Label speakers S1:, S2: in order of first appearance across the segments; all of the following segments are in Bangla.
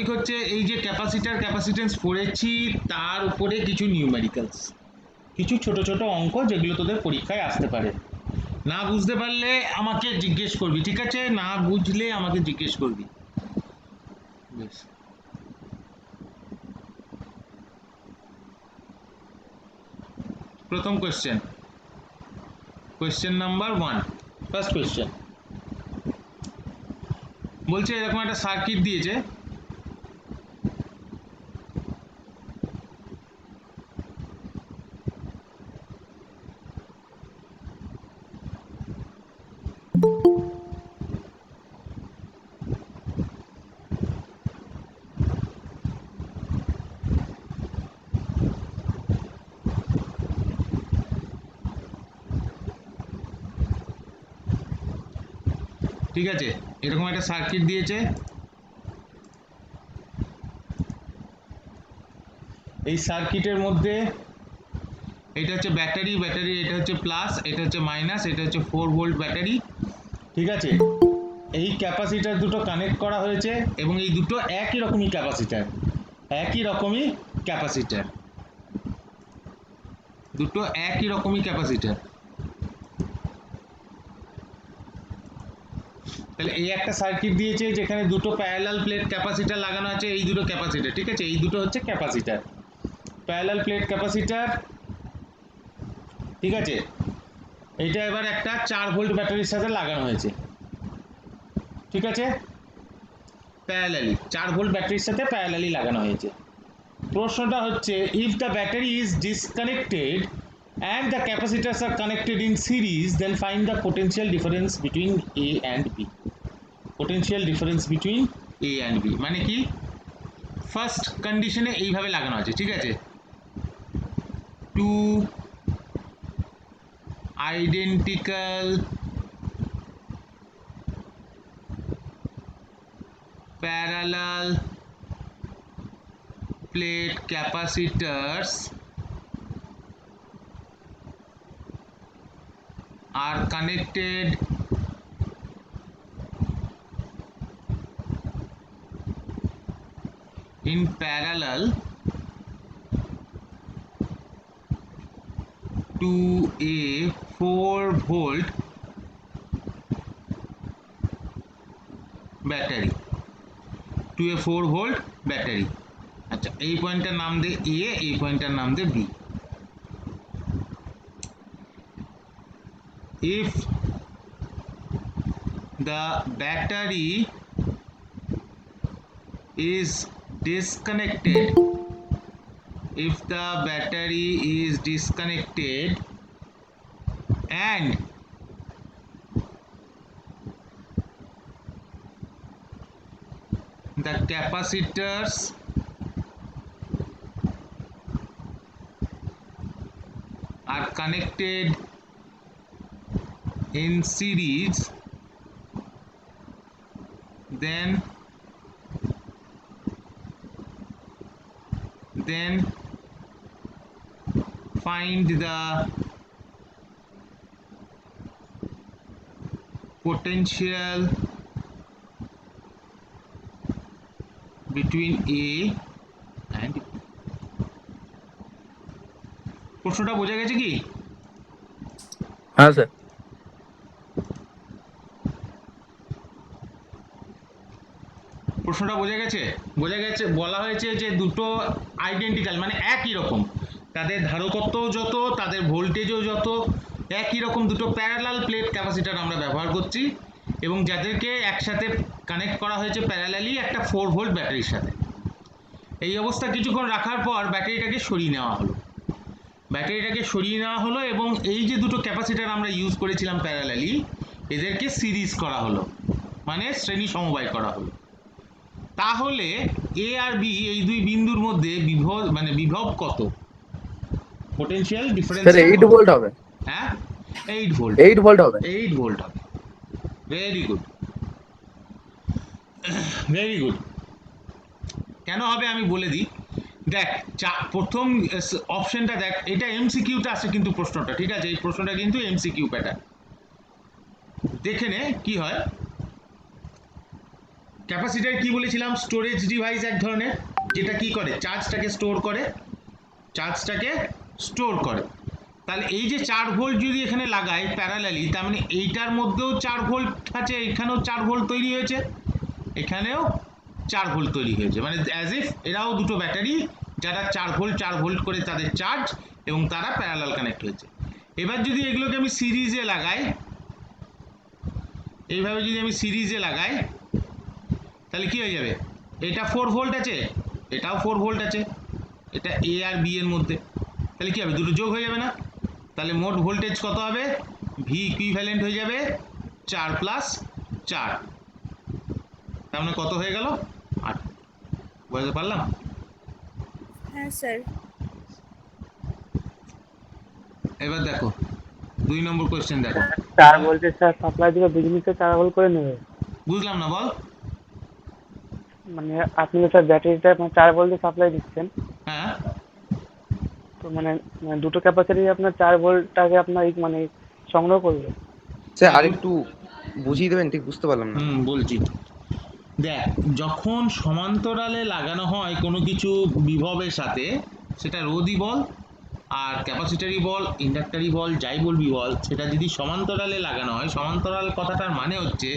S1: টপিক হচ্ছে এই যে ক্যাপাসিটার ক্যাপাসিটেন্স পড়েছি, তার উপরে কিছু নিউমেরিক্যালস, কিছু ছোট ছোট অঙ্ক যেগুলো তোদের পরীক্ষায় আসতে পারে। না বুঝতে পারলে আমাকে জিজ্ঞেস করবি, ঠিক আছে? না বুঝলে আমাকে জিজ্ঞেস করবি। বেশ, প্রথম question, question number 1, first question বলছে এরকম একটা সার্কিট দিয়েছে, ঠিক আছে? এরকম একটা সার্কিট দিয়েছে, এই সার্কিটের মধ্যে এটা হচ্ছে ব্যাটারি, ব্যাটারি এটা হচ্ছে প্লাস, এটা হচ্ছে মাইনাস, এটা হচ্ছে 4 ভোল্ট ব্যাটারি, ঠিক আছে? এই ক্যাপাসিটার দুটো কানেক্ট করা হয়েছে এবং এই দুটো একই রকমই ক্যাপাসিটার, একই রকমই ক্যাপাসিটার, দুটো একই রকমই ক্যাপাসিটার। তাহলে এই একটা সার্কিট দিয়েছে যেখানে দুটো প্যারালাল প্লেট ক্যাপাসিটার লাগানো আছে, এই দুটো ক্যাপাসিটার, ঠিক আছে? এই দুটো হচ্ছে ক্যাপাসিটার, প্যারালাল প্লেট ক্যাপাসিটার, ঠিক আছে? এইটা এবার একটা 4 ভোল্ট ব্যাটারির সাথে লাগানো হয়েছে, ঠিক আছে? প্যারালালি 4 ভোল্ট ব্যাটারির সাথে প্যারালালি লাগানো হয়েছে। প্রশ্নটা হচ্ছে if the battery is disconnected and the capacitors are connected in series, then find the potential difference between A and B. Potential difference between A and B মানে কি? ফার্স্ট কন্ডিশনে এইভাবে লাগানো আছে, ঠিক আছে? Two identical parallel plate capacitors are connected in parallel to a 4 volt battery, to a 4 volt battery। আচ্ছা, এই পয়েন্টটার নাম দে এ, এই পয়েন্টটার নাম দে B. if the battery is disconnected, if the battery is disconnected and the capacitors are connected in series, then find the potential between A and B। প্রশ্নটা বোঝা গেছে কি?
S2: হ্যাঁ স্যার।
S1: প্রশ্নটা বোঝা গেছে? বোঝা গেছে। বলা হয়েছে যে দুটো আইডেন্টিক্যাল মানে একই রকম, তাদের ধারকত্বও যত, তাদের ভোল্টেজও যত, একই রকম দুটো প্যারালাল প্লেট ক্যাপাসিটার আমরা ব্যবহার করছি এবং যাদেরকে একসাথে কানেক্ট করা হয়েছে প্যারালালি একটা 4 ভোল্ট ব্যাটারির সাথে। এই অবস্থা কিছুক্ষণ রাখার পর ব্যাটারিটাকে সরিয়ে নেওয়া হলো, ব্যাটারিটাকে সরিয়ে নেওয়া হলো এবং এই যে দুটো ক্যাপাসিটার আমরা ইউজ করেছিলাম প্যারালালি, এদেরকে সিরিজ করা হলো, মানে শ্রেণী সমবায় করা হলো। তাহলে এ আর বি এই দুই বিন্দুর মধ্যে বিভব মানে বিভব কত? পোটেনশিয়াল ডিফারেন্স
S2: স্যার 8 ভোল্ট হবে।
S1: হ্যাঁ 8 ভোল্ট,
S2: 8 ভোল্ট হবে।
S1: 8 ভোল্ট হবে। Very good, very good. কেন হবে আমি বলে দিই। দেখ, প্রথম অপশনটা দেখ, এটা এমসিকিউতে আসে কিন্তু প্রশ্নটা, ঠিক আছে? এই প্রশ্নটা কিন্তু এমসিকিউ প্যাটার্ন। দেখে নে কি হয়। ক্যাপাসিটর কি বলেছিলাম, স্টোরেজ ডিভাইস এক ধরনের, যেটা কি করে চার্জটাকে স্টোর করে, চার্জটাকে স্টোর করে। তাহলে এই যে 4 ভোল্ট যদি এখানে লাগাই প্যারালালি, তার মানে এইটার মধ্যেও 4 ভোল্ট আছে, এখানেও 4 ভোল্ট তৈরি হয়েছে, এখানেও 4 ভোল্ট তৈরি হয়েছে, মানে অ্যাজ ইফ এরাও দুটো ব্যাটারি যারা 4 ভোল্ট করে তাদের চার্জ, এবং তারা প্যারালাল কানেক্ট হয়েছে। এবার যদি এগুলোকে আমি সিরিজে লাগাই, এইভাবে যদি আমি সিরিজে লাগাই, তাহলে কি হয়ে যাবে, এটা 4 ভোল্ট আছে, এটাও 4 ভোল্ট আছে, এটা এ আর বি এর মধ্যে, তাহলে কি হবে, দুটো যোগ হয়ে যাবে না? তাহলে মোট ভোল্টেজ কত হবে, ভি ইকুইভ্যালেন্ট হয়ে যাবে 4 প্লাস 4, তার মানে কত হয়ে গেল, 8। বুঝতে পারলাম?
S3: হ্যাঁ স্যার।
S1: এবার দেখো 2 নম্বর কোশ্চেন দেখো।
S4: 4 ভোল্টের স্যার সাপ্লাই দিলে বিজলিতে 4 ভোল্ট করে নেবে।
S1: বুঝলাম না, বল।
S4: মানে আপনি তো স্যার ব্যাটারিটা 4 ভোল্টের সাপ্লাই দিচ্ছেন,
S1: হ্যাঁ,
S4: তো মানে দুটো ক্যাপাসিটি আপনার 4 ভোল্টটাকে আপনার মানে সংগ্রহ করবে।
S2: স্যার আরেকটু বুঝিয়ে দেবেন, ঠিক বুঝতে পারলাম না।
S1: বলছি। দেখ, যখন সমান্তরালে লাগানো হয় কোনো কিছু বিভবের সাথে, সেটা রোধই বল আর ক্যাপাসিটারই বল, ইন্ডাক্টরই বল, যাই বলবি বল, সেটা যদি সমান্তরালে লাগানো হয়, সমান্তরাল কথাটার মানে হচ্ছে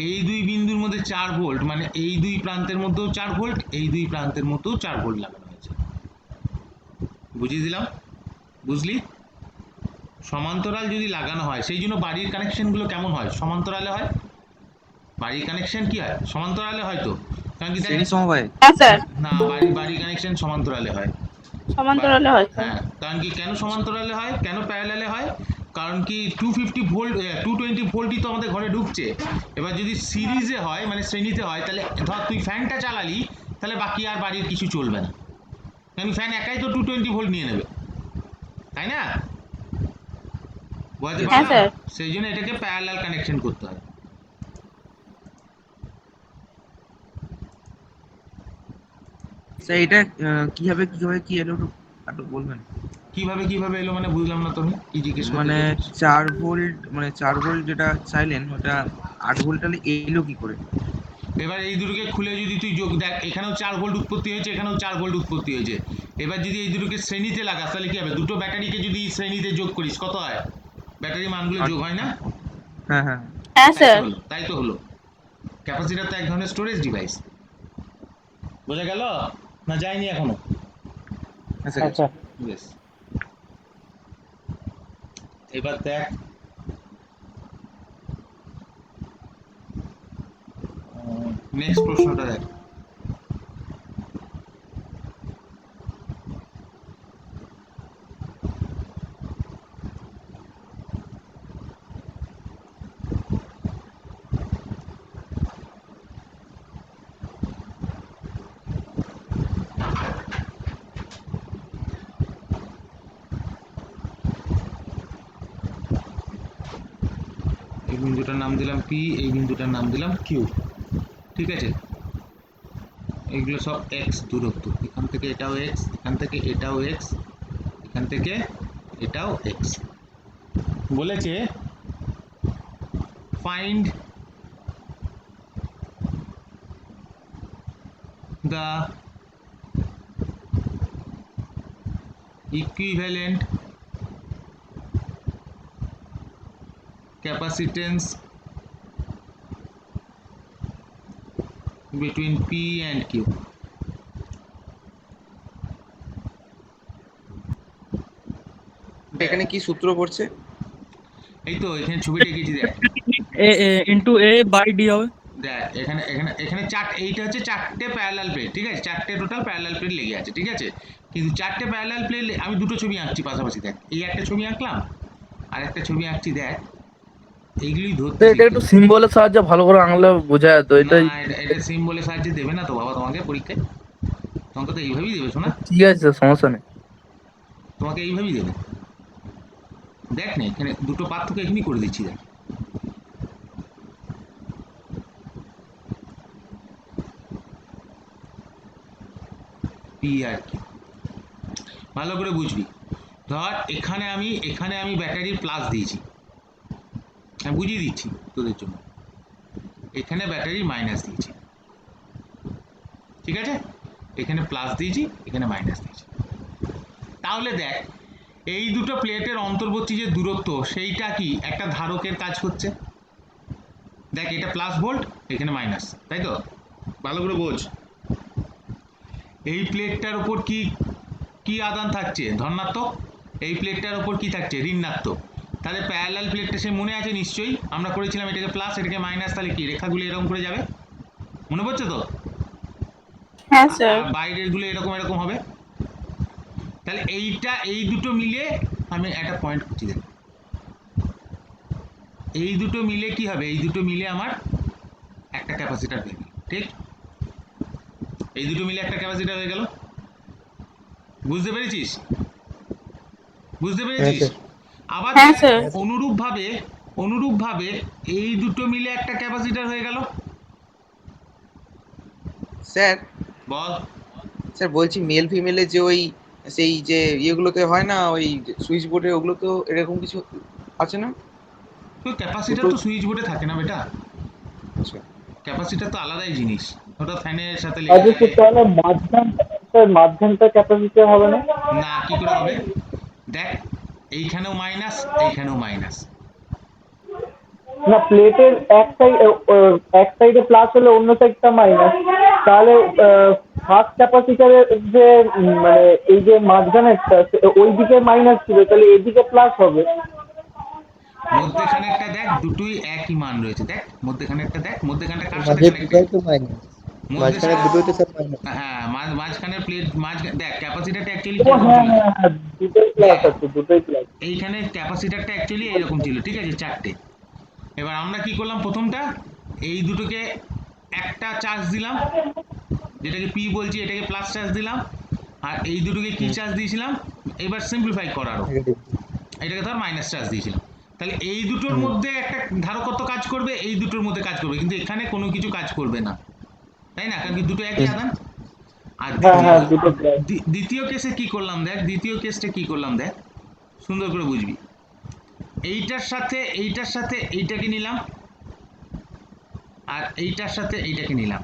S1: এই দুই বিন্দুর মধ্যে 4 ভোল্ট, মানে এই দুই প্রান্তের মধ্যেও 4 ভোল্ট, এই দুই প্রান্তের মধ্যেও 4 ভোল্ট লাগানো হয়েছে। বুঝিয়ে দিলাম? বুঝলি? সমান্তরাল যদি লাগানো হয়, সেই জন্য বাড়ির কানেকশনগুলো কেমন হয়, সমান্তরালে হয়। বাড়ির কানেকশন কি হয়, সমান্তরালে হয় তো, কারণ কি
S2: শ্রেণী সমবায়।
S3: হ্যাঁ স্যার,
S1: না, বাড়ি কানেকশন সমান্তরালে হয়।
S3: সমান্তরালে হয় স্যার।
S1: হ্যাঁ, কারণ কি, কেন সমান্তরালে হয়, কেন প্যারালালে হয়, কারণ কি 250 ভোল্ট 220 ভোল্টই তো আমাদের ঘরে ঢুকছে। এবার যদি সিরিজে হয়, মানে শ্রেণীতে হয়, তাহলে ধর তুই ফ্যানটা চালালি, তাহলে বাকি আর বাড়ির কিছু চলবে না, কারণ ফ্যান একাই তো 220 ভোল্ট নিয়ে নেবে, তাই না? বুঝতে
S3: হ্যাঁ
S1: পারলাম?
S3: স্যার।
S1: সেই জন্য এটাকে প্যারালাল কানেকশন করতে হয়।
S2: স্যার এটা কিভাবে কি এলো একটু বলবেন?
S1: কিভাবে এলো মানে বুঝলাম না, তুমি কি জিজ্ঞেস করতে
S2: মানে
S1: চাইছো?
S2: 4 ভোল্ট যেটা চাইলেন ওটা 8 ভোল্ট তাহলে এলো কি করে?
S1: এবার এই দুটোকে খুলে যদি তুই যোগ দেখ, এখানেও 4 ভোল্ট উৎপত্তি হয়েছে, এখানেও 4 ভোল্ট উৎপত্তি হয়েছে। এবার যদি এই দুটোকে শ্রেণীতে লাগাস, তাহলে কি হবে, দুটো ব্যাটারিকে যদি শ্রেণীতে যোগ করিস, কত হয়, ব্যাটারি মানগুলো যোগ হয় না?
S2: হ্যাঁ হ্যাঁ
S3: হ্যাঁ স্যার।
S1: তাই তো হলো। ক্যাপাসিটর তো এক ধরনের স্টোরেজ ডিভাইস। বোঝা গেল না, যায়নি এখনো?
S2: হ্যাঁ স্যার।
S4: আচ্ছা,
S1: বেশ, এবার দেখ নেক্সট প্রশ্নটা দেখ। এই বিন্দুটার নাম দিলাম পি, এই বিন্দুটার নাম দিলাম কিউ, ঠিক আছে? এইগুলো সব এক্স দূরত্ব, এখান থেকে এটাও এক্স, এখান থেকে এটাও এক্স, এখান থেকে এটাও এক্স। বলেছে find the equivalent capacitance between P and Q.
S2: এখানে কি সূত্র পড়ছে?
S1: এই তো এখানে ছবিটা এঁকেছি, দেখ
S5: ইন্টু এ বাই ডি হবে।
S1: দেখ এখানে এখানে এখানে এইটা হচ্ছে 4টে প্যারালাল প্লেট, ঠিক আছে? 4টে টোটাল প্যারালাল প্লেট লেগে আছে, ঠিক আছে? কিন্তু 4টে প্যারালাল প্লেট, আমি দুটো ছবি আঁকছি পাশাপাশি, দেখ এই একটা ছবি আঁকলাম আর একটা ছবি আঁকছি, দেখ এইগুলোই ধরতে
S2: এটা একটু সিম্বলের সাহায্যে ভালো করে আনলে বোঝা যেত। এটাই
S1: এটা সিম্বলের সাহায্যে দেবে না তো বাবা তোমাকে পরীক্ষায়, তোমাকে তো এইভাবেই দেবে, শোনা,
S2: ঠিক আছে স্যার, সমস্যা নেই।
S1: তোমাকে এইভাবেই দেবে। দেখ না, এখানে দুটো পার্থক্য এখানেই করে দিচ্ছি, দেখ পি আর কি, ভালো করে বুঝবি। ধর এখানে আমি ব্যাটারির প্লাস দিয়েছি, আমি বুঝিয়ে দিচ্ছি তোদের জন্য, এখানে ব্যাটারির মাইনাস দিয়েছি, ঠিক আছে, এখানে প্লাস দিয়েছি, এখানে মাইনাস দিয়েছি। তাহলে দেখ এই দুটো প্লেটের অন্তর্বর্তী যে দূরত্ব সেইটা কি একটা ধারকের কাজ করছে। দেখ এটা প্লাস ভোল্ট, এখানে মাইনাস, তাই তো? ভালো করে বোঝ। এই প্লেটটার উপর কি কি আদান থাকছে? ধনাত্মক। এই প্লেটটার উপর কি থাকছে? ঋণাত্মক। তাহলে প্যারালাল প্লেটটা সে মনে আছে নিশ্চয়ই, আমরা করেছিলাম এটাকে প্লাস এটাকে মাইনাস, তাহলে কি রেখাগুলো এরকম করে যাবে, মনে পড়ছে তো?
S3: হ্যাঁ স্যার।
S1: আর বাইরের গুলো এরকম এরকম হবে। তাহলে এইটা এই দুটো মিলে আমি একটা পয়েন্ট করছি, দেখ এই দুটো মিলে কি হবে, এই দুটো মিলে আমার একটা ক্যাপাসিটার হয়ে গেল, ঠিক? এই দুটো মিলে একটা ক্যাপাসিটার হয়ে গেল, বুঝতে পেরেছিস? বুঝতে পেরেছিস? আবার
S3: হ্যাঁ স্যার।
S1: অনুরূপভাবে এই দুটো মিলে একটা ক্যাপাসিটার হয়ে গেল।
S2: স্যার
S1: বল।
S2: স্যার বলছি মেল ফিমেলের যে ওই সেই যে ইয়েগুলোতে হয় না ওই সুইচ বোর্ডে, ওগুলো তো এরকম কিছু আছে না?
S1: তো ক্যাপাসিটার তো সুইচ বোর্ডে থাকে না বেটা,
S2: আচ্ছা
S1: ক্যাপাসিটার তো আলাদাই জিনিস, ওটা ফ্যানের সাথে লেগে
S4: আচ্ছা
S1: থাকে।
S4: তাহলে মাঝখানটা ক্যাপাসিটর হবে না?
S1: না, কি করে হবে? দেখ এইখানেও মাইনাস, এইখানেও মাইনাস।
S4: না, প্লেটের এক সাইডে প্লাস হলে অন্য সাইডটা মাইনাস, তাহলে ফার্স্ট ক্যাপাসিটারের যে মানে এই যে মাঝখানেরটা ওই দিকে মাইনাস ছিল, তাহলে এইদিকে প্লাস হবে।
S1: মধ্যেখানেরটা দেখ, দুটোই একই মান রয়েছে, দেখ মধ্যেখানেরটা দেখ, মধ্যেখানটা কার সাথে
S6: মাঝের
S1: কানেক্টেড?
S6: দুটোই তো মাইনাস, মাঝখানে দুটোই তো স্যার মাইনাস।
S1: হ্যাঁ, মাঝখানের প্লেট দেখ ক্যাপাসিটারটা অ্যাকচুয়ালি
S4: ও
S1: কিরকম
S4: হ্যাঁ
S1: ছিল?
S4: হ্যাঁ হ্যাঁ, দুটোই প্লাস আছে, দুটোই প্লাস।
S1: এইখানে ক্যাপাসিটারটা অ্যাকচুয়ালি এরকম ছিল, ঠিক আছে, চারটে। এবার আমরা কি করলাম, প্রথমটা এই দুটোকে একটা চার্জ দিলাম, যেটাকে পি বলছি, এটাকে প্লাস চার্জ দিলাম, আর এই দুটোকে কি চার্জ দিয়েছিলাম, এবার সিম্পলিফাই করারও এটাকে ধর মাইনাস চার্জ দিয়েছিলাম। তাহলে এই দুটোর মধ্যে একটা ধারকত্ব কাজ করবে, এই দুটোর মধ্যে কাজ করবে, কিন্তু এখানে কোনো কিছু কাজ করবে না, তাই না? কারণ কি দুটো একই আদান। আর
S4: হ্যাঁ হ্যাঁ, দুটো প্লাস।
S1: দ্বিতীয় কেসে কি করলাম দেখ, দ্বিতীয় কেসটা কি করলাম দেখ, সুন্দর করে বুঝবি। এইটার সাথে এইটাকে নিলাম, আর এইটার সাথে এইটাকে নিলাম,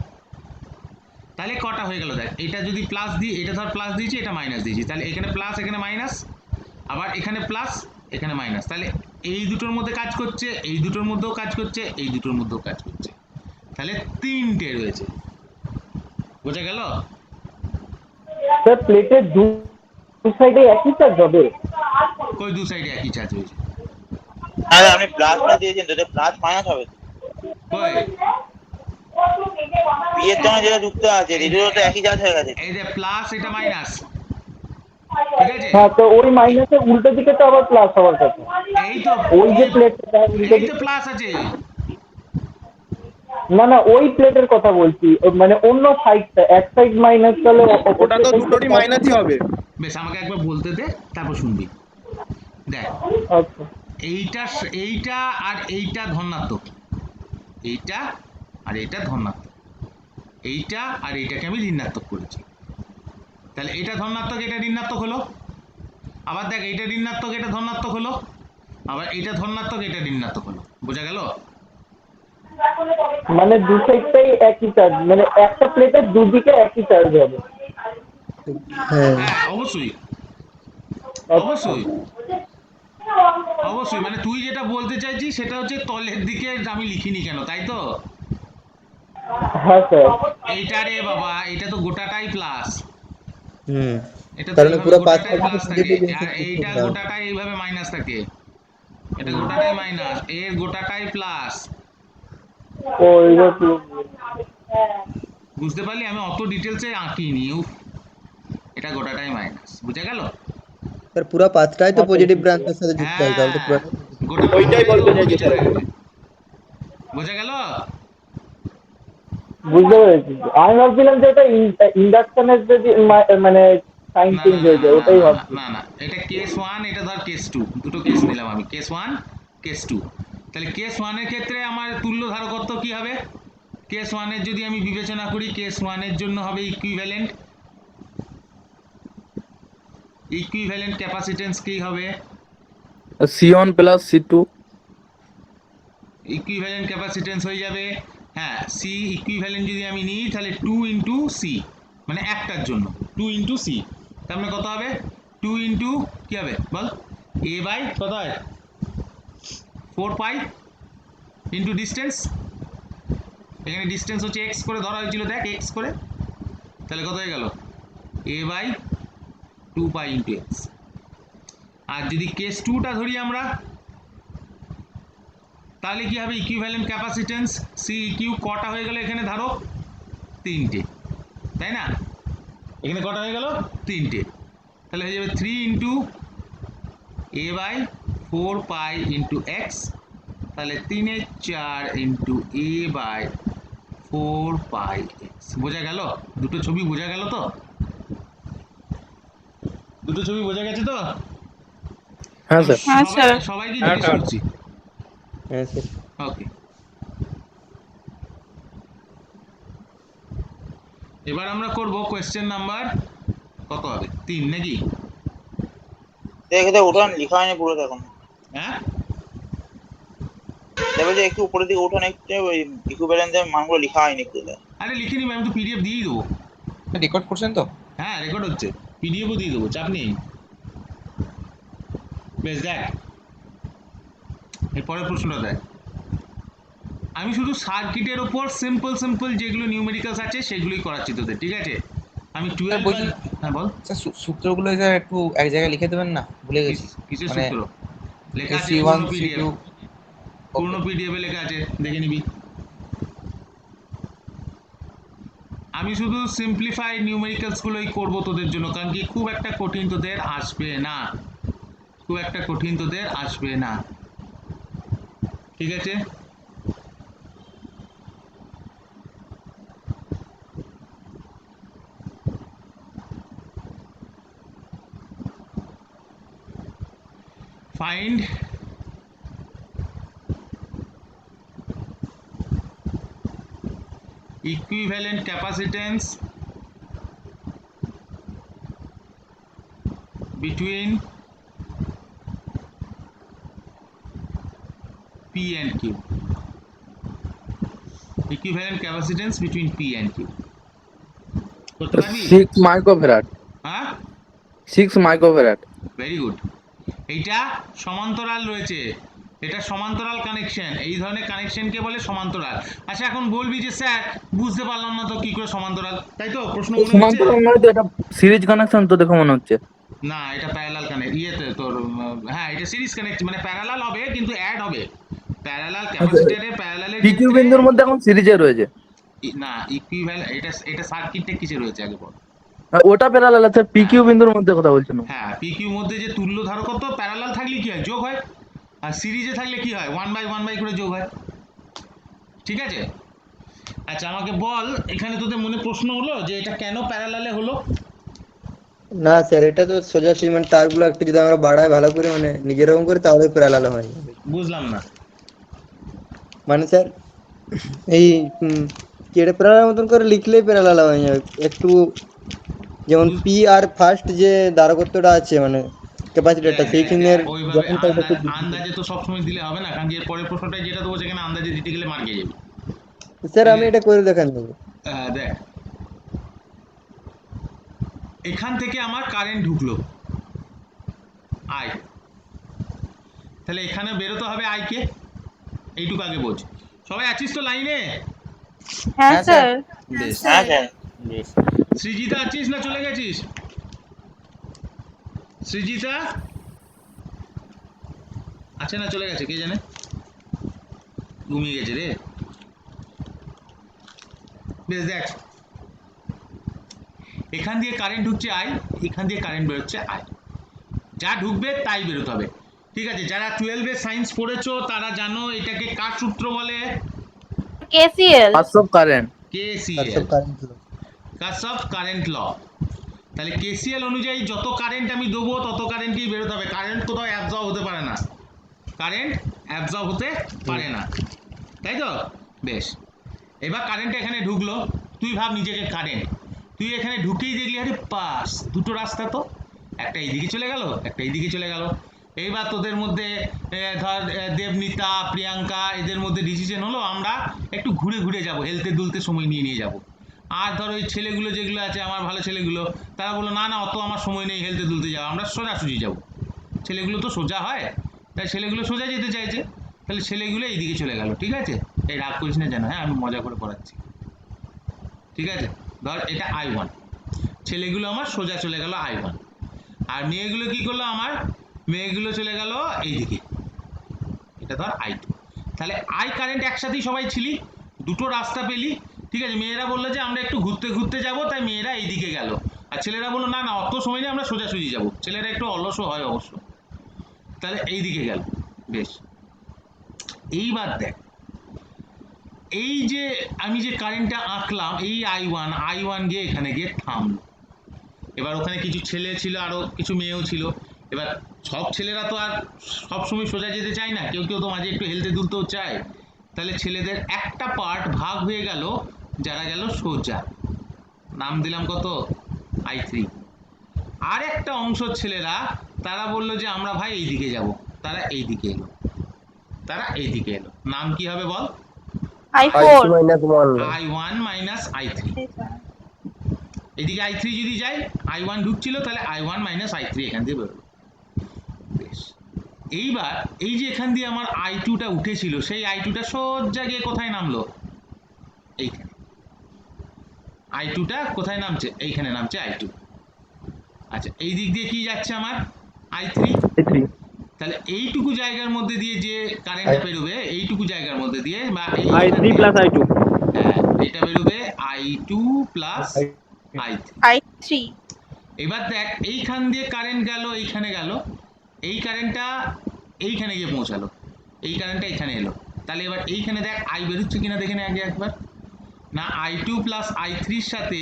S1: তাহলে কটা হয়ে গেল দেখ। এটা যদি প্লাস দিই, এটা ধর প্লাস দিয়েছি, এটা মাইনাস দিয়েছি, তাহলে এখানে প্লাস এখানে মাইনাস, আবার এখানে প্লাস এখানে মাইনাস, তাহলে এই দুটোর মধ্যে কাজ করছে, এই দুটোর মধ্যেও কাজ করছে, এই দুটোর মধ্যেও কাজ করছে, তাহলে তিনটে রয়েছে, বোঝা গেল?
S4: স্যার প্লেটের দু সাইডে একই চার্জ হবে?
S1: কই দু সাইডে একই চার্জ হয়েছে?
S7: আরে আপনি প্লাসটা দিয়েছেন তো, এটা প্লাস মাইনাস হবে তো।
S1: কই
S7: পি এর সঙ্গে যেটা যুক্ত আছে রেডিও তো একই চার্জ হয়ে গেছে।
S1: এই যে প্লাস, এটা মাইনাস, ঠিক আছে?
S4: হ্যাঁ, তো ওই মাইনাসের উল্টো দিকে তো আবার প্লাস হওয়ার কথা।
S1: এই তো
S4: ওই যে প্লেটটা উল্টো
S1: এই তো
S4: দিকে,
S1: প্লাস আছে।
S4: না না ওই প্লেটের কথা বলছি, মানে অন্য সাইডটা, এক সাইড মাইনাস, তাহলে
S8: ওটা তো দুটোরই মাইনাসই হবে।
S1: বেশ, আমাকে একবার বলতে দে, তারপর শুনবি। দেখ
S4: আচ্ছা
S1: এইটা আর এইটা ধনাত্মক, এইটা আর এইটা ধনাত্মক, এইটা আর এইটাকে আমি ঋণাত্মক করেছি, তাহলে এটা ধনাত্মক এটা ঋণাত্মক হলো। আবার দেখ এইটা ঋণাত্মক এটা ধনাত্মক হলো, আবার এইটা ধনাত্মক এটা ঋণাত্মক হলো, বোঝা গেল?
S4: মানে দু সাইডটাই একই চার্জ, মানে একটা প্লেটের দুদিকে একই চার্জ হবে।
S6: হ্যাঁ
S1: হ্যাঁ অবশ্যই অবশ্যই অবশ্যই, মানে তুই যেটা বলতে চাইছিস সেটা হচ্ছে তলের দিকে আমি লিখিনি কেন, তাই তো?
S4: হ্যাঁ স্যার।
S1: এইটা রে বাবা, এটা তো গোটাটাই প্লাস,
S6: হুম
S1: এটা তো
S6: কারণ
S1: এইভাবে
S6: পুরো
S1: গোটাটাই
S6: পাঁচটা
S1: প্লাস থাকে, আর এইটা গোটাটাই এইভাবে মাইনাস থাকে, এটা গোটাটাই মাইনাস, এর গোটাটাই প্লাস,
S4: ও এরকম।
S1: বুঝতে পারলি? আমি অত ডিটেলসে আঁকিনি, উফ, এটা গোটাটাই মাইনাস, বুঝা গেল?
S6: স্যার পুরো পাঁচটাই তো পজিটিভ ব্রাঞ্চের সাথে যুক্ত
S1: হ্যাঁ,
S6: হয়, তাহলে তো পুরো
S1: গোটা
S8: ওইটাই বলতে চাইছি স্যার।
S1: বোঝা গেল?
S4: বুঝতে পেরেছি, আমি ভাবছিলাম যে এটা ইন্ডাকশনের যদি মানে সাইন
S1: না
S4: চেঞ্জ হয়ে যায়, ওটাই ভাবছি।
S1: না না, এটা কেস 1, এটা ধর কেস 2, দুটো কেস নিলাম আমি, কেস 1 কেস 2। তাহলে কেস 1 এর ক্ষেত্রে আমার তুল্য ধারকত্ব কি হবে? কেস 1 এর যদি আমি বিবেচনা করি, কেস 1 এর জন্য হবে ইকুইভ্যালেন্ট ক্যাপাসিট্যান্স কি হবে?
S8: C1 plus C2।
S1: Equivalent capacitance হয়ে যাবে, হ্যাঁ, সি ইকুইভ্যালেন্ট যদি আমি নিই তাহলে 2 ইন্টু সি, মানে একটার জন্য 2 ইন্টু সি, তার মানে কত হবে 2 ইন্টু কি হবে বল, এ বাই কত হয় 4 পাই ইন্টু ডিস্টেন্স, এখানে ডিস্টেন্স হচ্ছে এক্স করে ধরা হয়েছিল, দেখ এক্স করে, তাহলে কত হয়ে গেল এ বাই 2 পাই ইন্টু এক্স। আর যদি কেস 2টা ধরি আমরা, তাহলে কি হবে ইকুইভ্যালেন্ট ক্যাপাসিটেন্স সি কিউ কটা হয়ে গেল এখানে ধারক 3টে, তাই না, এখানে কটা হয়ে গেল 3টে, তাহলে হয়ে যাবে 3 into A by 4 pi into x, তাহলে 3 4 into A by 4 pi x. বোঝা গেল? দুটো ছবি বোঝা গেল তো? দুটো ছবি বোঝা গেছে তো?
S8: হ্যাঁ স্যার।
S3: হ্যাঁ স্যার।
S1: সবাইকে
S8: হ্যাঁ,
S1: জিজ্ঞেস
S8: স্যার।
S1: করছি।
S6: হ্যাঁ স্যার।
S1: ওকে, এবার আমরা করব কোয়েশ্চেন নাম্বার কত হবে 3 নাকি?
S7: দেখে তো উঠান লেখা হয়নি পুরো দেখুন,
S1: হ্যাঁ
S7: দেখো যে একটু উপরের দিকে উঠান, একটু ওই ইকুইভ্যালেন্সের মানগুলো লেখা হয়নি একটু।
S1: আরে লিখে নিবো, আমি তো পিডিএফ দিয়েই দেবো।
S2: রেকর্ড করছেন তো?
S1: হ্যাঁ রেকর্ড হচ্ছে, পিডিএফও দিয়ে দেবো, চাপ নেই। বেশ দেখ এরপরের প্রশ্নটা দেখ, আমি শুধু সার্কিটের ওপর সিম্পল সিম্পল যেগুলো নিউমেরিক্যালস আছে সেগুলোই করাচ্ছি তোদের, ঠিক আছে? আমি 12
S2: বলছি-
S1: হ্যাঁ বল।
S2: স্যার সূত্রগুলো স্যার একটু এক জায়গায় লিখে দেবেন না, ভুলে গেছি।
S1: কিসের
S2: মানে
S1: সূত্র লেখা আছে?
S2: C1
S1: পুরনো পিডিএফ,
S2: C2
S1: পুরনো পিডিএফ এ লেখা আছে, দেখে নিবি। আমি শুধু সিম্পলিফাইড নিউমেরিক্যালস গুলোই করবো তোদের জন্য, কারণ কি খুব একটা কঠিন তোদের আসবে না, খুব একটা কঠিন তোদের আসবে না, ঠিক আছে? Find equivalent capacitance between P and Q. Equivalent capacitance between P and Q. করতে পারবি?
S8: 6 মাইক্রোফ্যারাড।
S1: হ্যাঁ
S8: 6 মাইক্রোফ্যারাড।
S1: Very good. এইটা সমান্তরাল রয়েছে, এটা সমান্তরাল কানেকশন, এই ধরনের কানেকশনকে বলে সমান্তরাল। আচ্ছা এখন বলবি যে স্যার বুঝতে পারলাম না তো কি করে সমান্তরাল, তাই তো প্রশ্ন মনে হচ্ছে?
S8: সমান্তরাল নয় তো, এটা সিরিজ কানেকশন তো দেখে মনে হচ্ছে।
S1: না এটা প্যারালাল কানেক্ট, ইয়েতে তোর হ্যাঁ এটা সিরিজ কানেক্ট, মানে প্যারালাল হবে কিন্তু অ্যাড হবে, প্যারালাল ক্যাপাসিটরে প্যারালালের
S8: পিকিউ বিন্দুর মধ্যে এখন সিরিজে রয়েছে।
S1: না ইকুইভ্যালেন্ট, এটা সার্কিটটা কিসে রয়েছে আগে বল?
S8: ওটা প্যারালাল আছে, পিকিউ বিন্দুর মধ্যে কথা বলছেন।
S1: হ্যাঁ পিকিউ মধ্যে যে তুল্য ধারকত্ব প্যারালাল থাকলে কি হয় যোগ হয়, আর সিরিজে থাকলে কি হয় 1/1 করে যোগ হয়, ঠিক আছে? আচ্ছা আমাকে বল এখানে তোদের মনে প্রশ্ন হলো যে এটা কেন প্যারালালে হলো?
S6: না স্যার, এটা তো সোজাসুজি মানে তারগুলো একটু যদি আমরা বাড়াই ভালো করে মানে নিজেরকম করে তাহলে প্যারালাল হয়।
S1: বুঝলাম না।
S6: মানে স্যার এই কি এটা প্যারালাল মতন করে লিখলেই প্যারালাল হয়ে যাবে একটু, যেমন পি আর ফার্স্ট যে ধারকত্বটা আছে মানে ক্যাপাসিটরটা সেইখানের
S1: ওইভাবে
S6: জয়েন্টটা একটু
S1: আন্দাজে তো সবসময় দিলে হবে না, কারণ যে এর পরের প্রশ্নটা যেটা দেবো সেখানে আন্দাজে দিতে গেলে মার খেয়ে যাবে।
S6: স্যার আমি এটা করে দেখান দেবো।
S1: দেখ এখান থেকে আমার কারেন্ট ঢুকলো আই, তাহলে এখানে বেরোতে হবে আই কে, এইটুকু আগে বোঝ। সবাই আছিস তো লাইনে?
S3: হ্যাঁ
S2: হ্যাঁ, স্যার।
S3: স্যার।
S2: বেশ।
S7: হ্যাঁ স্যার।
S1: সৃজিতা আছিস না চলে গেছিস? সৃজিতা আছে না চলে গেছে কে জানে, ঘুমিয়ে গেছে রে। বেশ দেখ এখান দিয়ে কারেন্ট ঢুকছে আই, এখান দিয়ে কারেন্ট বেরোচ্ছে আই, যা ঢুকবে তাই বেরোতে হবে, ঠিক আছে? যারা 12 এ সায়েন্স পড়েছো তারা জানো এটাকে কার সূত্র বলে?
S3: কেসিএল।
S8: পার্সব কারেন্ট।
S1: কেসিএল,
S6: সব কারেন্ট
S1: কারশফ কারেন্ট ল। তাহলে কেসিএল অনুযায়ী যত কারেন্ট আমি দেবো তত কারেন্টই বেরোতে হবে, কারেন্ট কোথাও অ্যাবজর্ব হতে পারে না, কারেন্ট অ্যাবজর্ব হতে পারে না, তাই তো? বেশ এবার কারেন্ট এখানে ঢুকলো, তুই ভাব নিজেকে কারেন্ট, তুই এখানে ঢুকেই দেখলি আরে পাস দুটো রাস্তা তো, একটা এইদিকে চলে গেল একটা এইদিকে চলে গেল। এইবার তোদের মধ্যে ধর দেবনীতা প্রিয়াঙ্কা এদের মধ্যে ডিসিশন হলো আমরা একটু ঘুরে ঘুরে যাব, হেলতে দুলতে সময় নিয়ে নিয়ে যাব, আর ধরো ওই ছেলেগুলো যেগুলো আছে আমার ভালো ছেলেগুলো, তারা বললো না না অত আমার সময় নেই হেলতে তুলতে যাওয়া, আমরা সোজাসুজি যাবো। ছেলেগুলো তো সোজা হয়, তাই ছেলেগুলো সোজা যেতে চাইছে, তাহলে ছেলেগুলো এইদিকে চলে গেল। ঠিক আছে, এই রাগ করিস না যেন, হ্যাঁ আমি মজা করে পড়াচ্ছি। ঠিক আছে, ধর এটা I1, ছেলেগুলো আমার সোজা চলে গেল I1, আর মেয়েগুলো কি করলো আমার, মেয়েগুলো চলে গেল এইদিকে, এটা ধর I2। তাহলে I কারেন্ট একসাথেই সবাই ছিলি, দুটো রাস্তা পেলি। ঠিক আছে, মেয়েরা বললো যে আমরা একটু ঘুরতে ঘুরতে যাবো, তাই মেয়েরা এইদিকে গেল, আর ছেলেরা বললো না না অত সময় নেই আমরা সোজাসুজি যাবো। ছেলেরা একটু অলসও হয় অবশ্য, তাহলে এইদিকে গেল। বেশ, এইবার দেখ, এই যে আমি যে কারেন্টটা আঁকলাম এই I1 গিয়ে এখানে গিয়ে থামলো। এবার ওখানে কিছু ছেলে ছিল, আরো কিছু মেয়েও ছিল। এবার সব ছেলেরা তো আর সব সময় সোজা যেতে চায় না, কেউ কেউ তো মাঝে একটু হেলতে দুলতেও চায়। তাহলে ছেলেদের একটা পার্ট ভাগ হয়ে গেল, যারা গেল সোজা, নাম দিলাম কত, I3। আর একটা অংশ ছেলেরা, তারা বললো যে আমরা ভাই এইদিকে যাব, তারা এইদিকে এলো, তারা এইদিকে এলো, নাম কি হবে বল,
S3: I4
S1: I1 মাইনাস I3। এদিকে I3 যদি যাই, I1 ঢুকছিল, তাহলে I1 মাইনাস I3 এখান দিয়ে বেরোলো। বেশ, এইবার এই যে এখান দিয়ে আমার I2টা উঠেছিল, সেই I2টা সোজা গিয়ে কোথায় নামলো, এইখানে। I2টা কোথায় নামছে, এইখানে নামছে I2। আচ্ছা, এই দিক দিয়ে কি যাচ্ছে আমার I3, তাহলে এইটুকু জায়গার মধ্যে দিয়ে যে কারেন্টটা বেরোবে, এইটুকু জায়গার মধ্যে দিয়ে, বা
S5: I3 প্লাস I2।
S1: হ্যাঁ, এটা বেরোবে I2 প্লাস I3।
S3: I3
S1: এবার দেখ, এইখান দিয়ে কারেন্ট গেল, এইখানে গেল, এই কারেন্টটা এইখানে গিয়ে পৌঁছালো, এই কারেন্টটা এখানে এলো। তাহলে এবার এইখানে দেখ I বেরোচ্ছে কিনা দেখে নে আগে একবার, না I2 প্লাস I3-র সাথে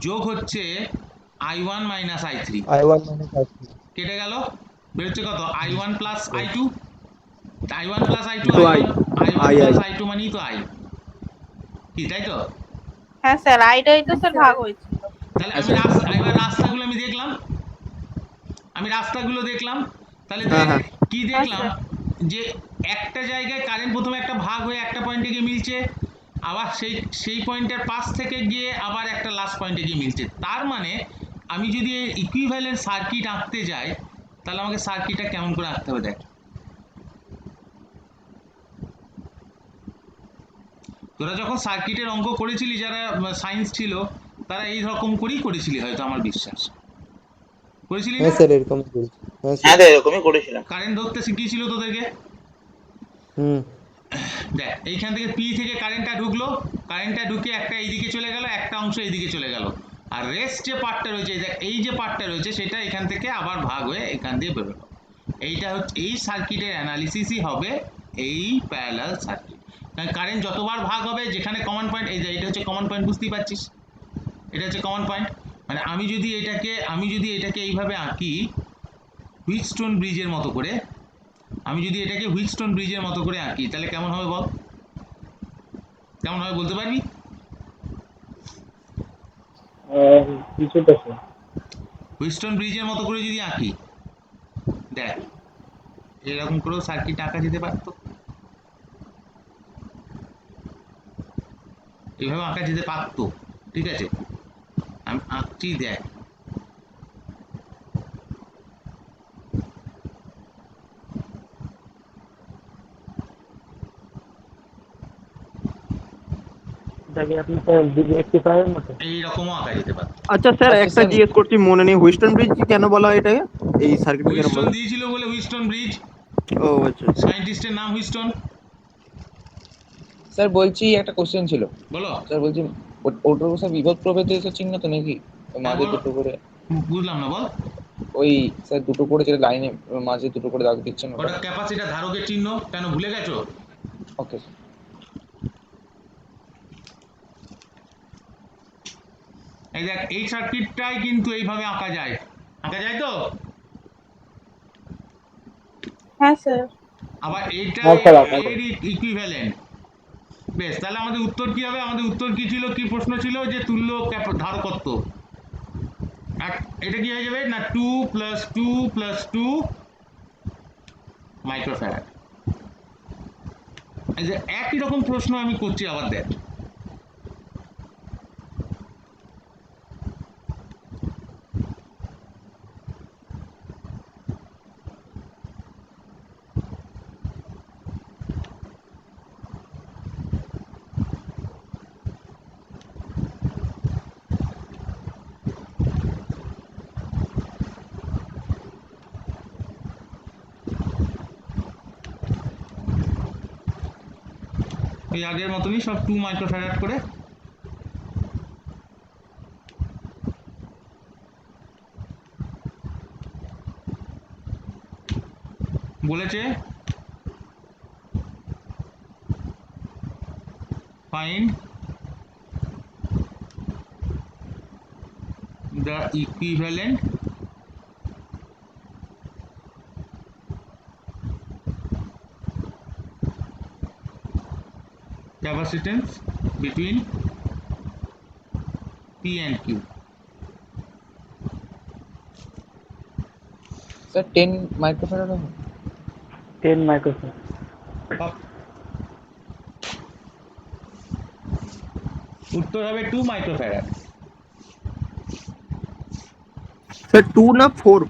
S1: যোগ হচ্ছে I1 মাইনাস I3, কেটে গেল, বেরোচ্ছে কত, I1 plus I2, I1 plus I2,
S5: তো
S1: I1 প্লাস I2 মানেই তো I, কি তাই তো?
S3: হ্যাঁ স্যার, আইটাই তো স্যার ভাগ হয়েছিল।
S1: তাহলে আমি এবার রাস্তাগুলো আমি দেখলাম, রাস্তাগুলো দেখলাম, তাহলে দেখ কি দেখলাম, যে একটা জায়গায় কারেন্ট প্রথমে একটা ভাগ হয়ে একটা পয়েন্টে গিয়ে মিলছে, আবার সেই পয়েন্টের পাশ থেকে গিয়ে আবার একটা লাস্ট পয়েন্টে গিয়ে মিলছে। তার মানে আমি যদি ইকুইভ্যালেন্ট সার্কিট আঁকতে যাই, তাহলে আমাকে সার্কিটটা কেমন করে আঁকতে হবে দেখ। তোরা যখন সার্কিটের অঙ্ক করেছিলি, যারা সায়েন্স ছিল, তারা এই রকম করেই করেছিলি হয়তো, আমার বিশ্বাস, করেছিলি না?
S6: হ্যাঁ স্যার এরকম বলছি, হ্যাঁ
S7: হ্যাঁ
S6: স্যার।
S7: তো এরকমই করেছিলাম।
S1: কারেন্ট ধরতে শিখিয়েছিল তোদেরকে।
S6: হুম।
S1: দেখ, এইখান থেকে পি থেকে কারেন্টটা ঢুকলো, কারেন্টটা ঢুকে একটা এইদিকে চলে গেল, একটা অংশ এইদিকে চলে গেল, আর রেস্ট যে পার্টটা রয়েছে, দেখ এই যে পার্টটা রয়েছে, সেটা এখান থেকে আবার ভাগ হয়ে এখান দিয়ে বেরোলো। এইটা হচ্ছে, এই সার্কিটের অ্যানালিসিসই হবে এই প্যারালাল সার্কিট। কারণ কারেন্ট যতবার ভাগ হবে, যেখানে কমন পয়েন্ট, এই যে এটা হচ্ছে কমন পয়েন্ট, বুঝতেই পারছিস, এটা হচ্ছে কমন পয়েন্ট। মানে আমি যদি এটাকে এইভাবে আঁকি, হুইটস্টোন ব্রিজের মতো করে, আমি যদি এটাকে হুইটস্টোন ব্রিজের মতো করে আঁকি, তাহলে কেমন হবে বল, কেমন হবে বলতে পারবি?
S4: কিছুটা স্যার।
S1: হুইটস্টোন ব্রিজের মতো করে যদি আঁকি, দেখ এরকম করেও সার্কিট আঁকা যেতে পারতো, এইভাবে আঁকা যেতে পারতো। ঠিক আছে, আমি আঁকছি, দেখ
S4: এটাকে আপনি রেকটিফায়ার মতো।
S1: এইরকমও আঁকা যেতে পারতো।
S5: আচ্ছা স্যার,
S2: আচ্ছা
S5: একটা
S2: স্যার,
S5: জিজ্ঞেস করছি, মনে নেই, হুইস্টন ব্রিজ কেন বলা হয় এটাকে, এই সার্কিটকে কেন
S1: হুইটস্টোন
S5: বলা হয়?
S1: দিয়েছিল বলে হুইটস্টোন ব্রিজ,
S5: ও আচ্ছা।
S1: সায়েন্টিস্টের নাম হুইটস্টোন।
S2: স্যার বলছি একটা কোশ্চেন ছিল।
S1: বলো।
S2: স্যার বলছি, ওটার স্যার বিভব প্রভেদ এসে চিহ্ন তো নাকি, ওই মাঝে
S1: বলো,
S2: দুটো করে,
S1: বুঝলাম না, বল।
S2: ওই স্যার দুটো করে যেটা লাইনে মাঝে দুটো করে দাগ দিচ্ছেন ওটা।
S1: ওটা ক্যাপাসিটার ধারকের চিহ্ন, কেন ভুলে গেছো?
S2: ওকে।
S1: এই দেখ, এই সার্কিটটাই কিন্তু এইভাবে আঁকা যায়, তো।
S3: হ্যাঁ স্যার।
S1: আবার এইটা
S4: হ্যাঁ স্যার, আঁকা
S1: এর ইকুইভ্যালেন্ট। বেশ, তাহলে আমাদের উত্তর কি হবে, আমাদের উত্তর কি ছিল, কি প্রশ্ন ছিল, যে তুল্য ধারকত্ব। এটা কি হয়ে যাবে না, 2 + 2 + 2 মাইক্রোফ্যারাড। এই যে একই রকম প্রশ্ন আমি করছি, আবার দেখ, ওই আগের মতনই সব 2 মাইক্রোফ্যারাড করে। বলেছে find the equivalent capacitance between P and Q.
S2: Sir 10 microfarad হবে?
S4: 10 মাইক্রোফ্যারাড।
S1: উত্তর হবে 2 মাইক্রোফ্যারাড।
S5: স্যার 2 না 4?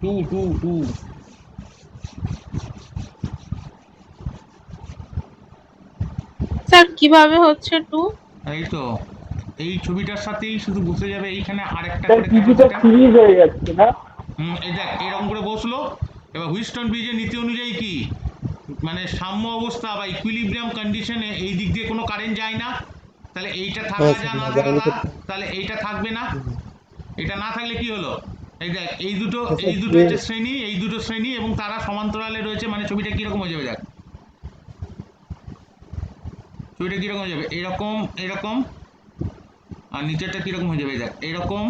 S1: 2
S3: স্যার কিভাবে হচ্ছে 2?
S1: এই তো এই ছবিটার সাথেই শুধু বসে যাবে এইখানে আরেকটা
S4: স্যার
S1: করে
S4: কিছুটা
S1: ক্যাপাসিটর।
S4: সিরিজ হয়ে যাচ্ছে না?
S1: এই দেখ এরকম করে বসলো। এবার হুইস্টন ব্রিজের নীতি অনুযায়ী কি মানে সাম্য অবস্থা বা ইকুইলিব্রিয়াম কন্ডিশনে এই দিক দিয়ে কোনো কারেন্ট যায় না, তাহলে এইটা থাকা যা না থাকা তা, তাহলে এইটা থাকবে না। এটা না থাকলে কি হলো, এই দেখ এই দুটো হচ্ছে শ্রেণী, এই দুটো শ্রেণী এবং তারা সমান্তরালে রয়েছে, মানে ছবিটা কিরকম হয়ে যাবে দেখ, ছবিটা কিরকম হয়ে যাবে এরকম এরকম, আর নিচেরটা কিরকম হয়ে যাবে দেখ এরকম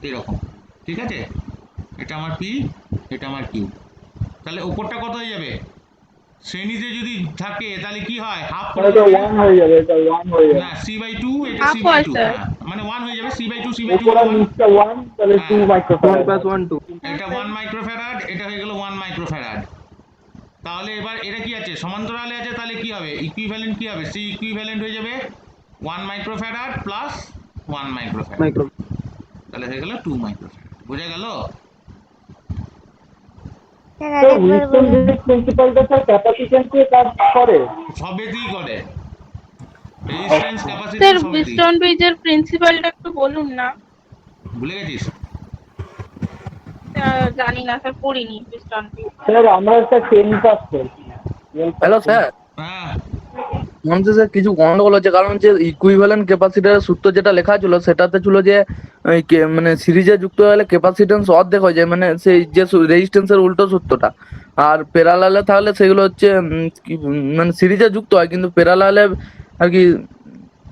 S1: এরকম, ঠিক আছে? এটা আমার পি, এটা আমার কিউ। তাহলে ওপরটা কত হয়ে যাবে, শ্রেণীতে যদি থাকে তাহলে কি হয় হাফ করে
S4: এটা 1 হয়ে যাবে, এটা 1 হয়ে যাবে।
S1: না c/2, এটা
S3: Half
S1: c/2,
S3: হয়, sir।
S1: হ্যাঁ মানে 1 হয়ে যাবে, c/2
S4: উপর আর
S1: 1।
S4: নিচটা 1, তাহলে 2
S1: হ্যাঁ।
S5: 1
S4: মাইক্রোফ্যারাড।
S5: + 1 2।
S1: এটা 1 মাইক্রোফ্যারাড, এটা হয়ে গেল 1 মাইক্রোফ্যারাড। তাহলে এবার এটা কি আছে, সমান্তরালে আছে, তাহলে কি হবে ইকুইভ্যালেন্ট কি হবে, সি ইকুইভ্যালেন্ট হয়ে যাবে 1 মাইক্রোফ্যারাড প্লাস 1 মাইক্রোফ্যারাড,
S5: মাইক্রো।
S1: তাহলে হয়ে গেল 2 মাইক্রোফ্যারাড। বোঝা গেল?
S4: স্যার হুইস্টন ব্রিজ প্রিন্সিপালটা স্যার ক্যাপাসিট্যান্সে কাজ করে?
S1: সবেতেই করে, রেজিস্ট্যান্স
S3: স্যার
S1: ক্যাপাসিট্যান্স সবেতেই।
S3: হুইস্টন ব্রিজের প্রিন্সিপালটা একটু বলুন না।
S1: ভুলে গেছিস?
S3: জানি না স্যার, পড়িনি হুইস্টন ব্রিজ।
S4: স্যার আমরা স্যার 10 পাস করেছি।
S8: হ্যালো স্যার,
S1: হ্যাঁ
S8: মনে স্যার কিছু গন্ডগোল হচ্ছে, কারণ যে ইকুইভ্যালেন্ট ক্যাপাসিটরের সূত্র যেটা লেখা ছিল সেটাতে ছিল যে ওই মানে সিরিজে যুক্ত হলে ক্যাপাসিটেন্স অর্ধেক হয়ে যায়, মানে সেই যে রেজিস্ট্যান্সের উল্টো সূত্রটা। আর প্যারালালে তাহলে সেগুলো হচ্ছে মানে সিরিজে যুক্ত হয় কিন্তু প্যারালালে আর কি